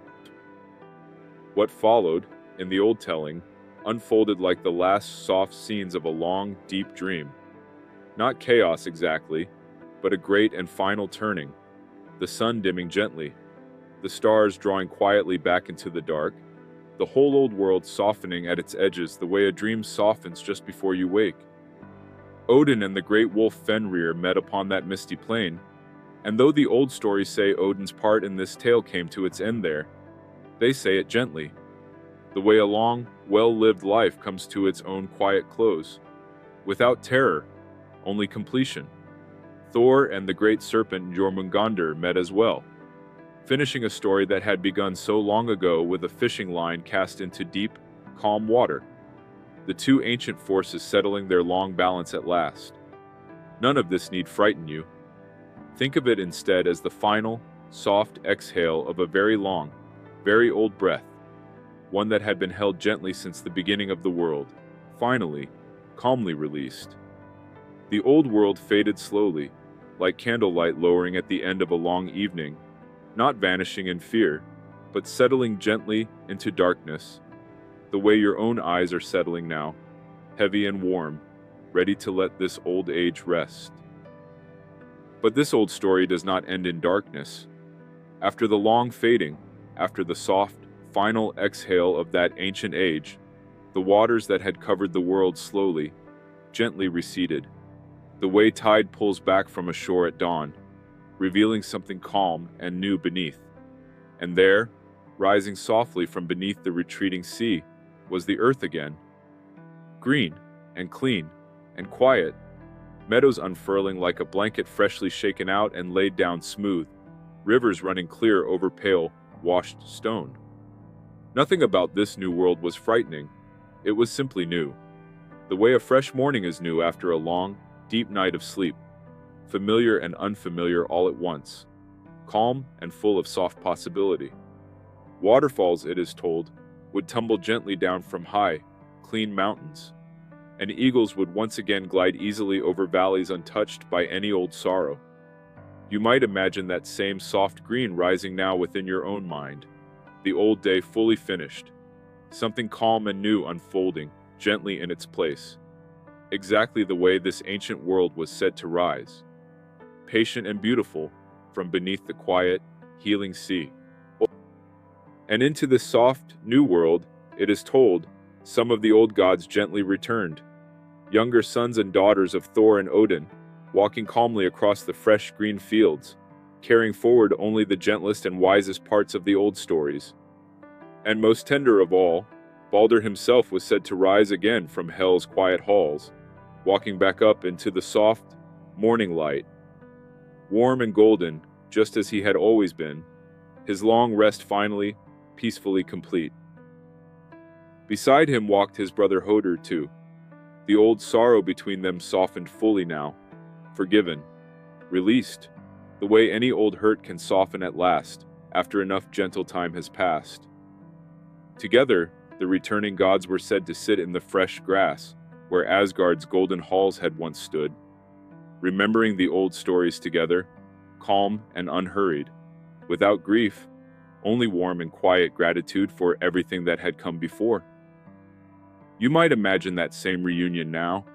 What followed, in the old telling, unfolded like the last soft scenes of a long, deep dream. Not chaos exactly, but a great and final turning, the sun dimming gently, the stars drawing quietly back into the dark, the whole old world softening at its edges the way a dream softens just before you wake. Odin and the great wolf Fenrir met upon that misty plain, and though the old stories say Odin's part in this tale came to its end there, they say it gently, the way a long, well-lived life comes to its own quiet close, without terror, only completion. Thor and the great serpent Jormungandr met as well, finishing a story that had begun so long ago with a fishing line cast into deep, calm water, the 2 ancient forces settling their long balance at last. None of this need frighten you. Think of it instead as the final, soft exhale of a very long, very old breath, one that had been held gently since the beginning of the world, finally, calmly released. The old world faded slowly, like candlelight lowering at the end of a long evening, not vanishing in fear, but settling gently into darkness, the way your own eyes are settling now, heavy and warm, ready to let this old age rest. But this old story does not end in darkness. After the long fading, after the soft, final exhale of that ancient age, the waters that had covered the world slowly, gently receded, the way tide pulls back from a shore at dawn, revealing something calm and new beneath. And there, rising softly from beneath the retreating sea, was the earth again. Green and clean and quiet, meadows unfurling like a blanket freshly shaken out and laid down smooth, rivers running clear over pale, washed stone. Nothing about this new world was frightening. It was simply new. The way a fresh morning is new after a long, deep night of sleep, familiar and unfamiliar all at once, calm and full of soft possibility. Waterfalls, it is told, would tumble gently down from high, clean mountains, and eagles would once again glide easily over valleys untouched by any old sorrow. You might imagine that same soft green rising now within your own mind, the old day fully finished, something calm and new unfolding gently in its place, exactly the way this ancient world was said to rise, patient and beautiful, from beneath the quiet, healing sea. And into this soft, new world, it is told, some of the old gods gently returned, younger sons and daughters of Thor and Odin, walking calmly across the fresh green fields, carrying forward only the gentlest and wisest parts of the old stories. And most tender of all, Balder himself was said to rise again from Hel's quiet halls, walking back up into the soft, morning light, warm and golden, just as he had always been, his long rest finally, peacefully complete. Beside him walked his brother Hoder too, the old sorrow between them softened fully now, forgiven, released, the way any old hurt can soften at last, after enough gentle time has passed. Together, the returning gods were said to sit in the fresh grass, where Asgard's golden halls had once stood, remembering the old stories together, calm and unhurried, without grief, only warm and quiet gratitude for everything that had come before. You might imagine that same reunion now,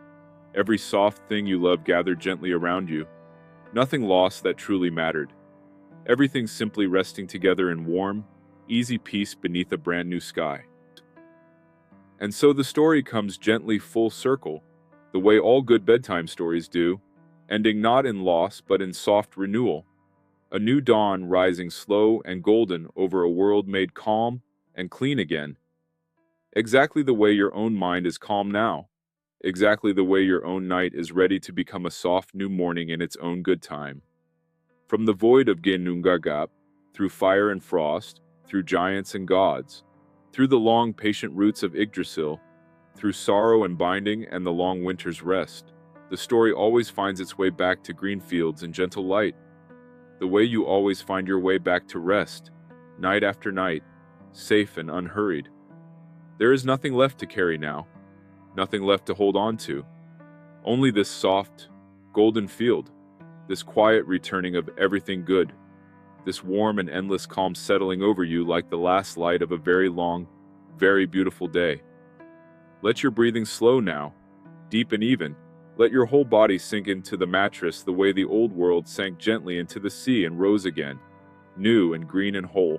every soft thing you love gathered gently around you, nothing lost that truly mattered, everything simply resting together in warm, easy peace beneath a brand new sky. And so the story comes gently full circle, the way all good bedtime stories do, ending not in loss but in soft renewal, a new dawn rising slow and golden over a world made calm and clean again. Exactly the way your own mind is calm now, exactly the way your own night is ready to become a soft new morning in its own good time. From the void of Ginnungagap, through fire and frost, through giants and gods, through the long patient roots of Yggdrasil, through sorrow and binding and the long winter's rest, the story always finds its way back to green fields and gentle light, the way you always find your way back to rest, night after night, safe and unhurried. There is nothing left to carry now, nothing left to hold on to, only this soft, golden field, this quiet returning of everything good, this warm and endless calm settling over you like the last light of a very long, very beautiful day. Let your breathing slow now, deep and even. Let your whole body sink into the mattress the way the old world sank gently into the sea and rose again, new and green and whole.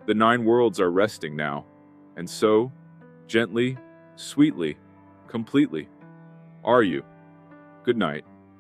The 9 worlds are resting now, and so, gently, sweetly, completely, are you. Good night.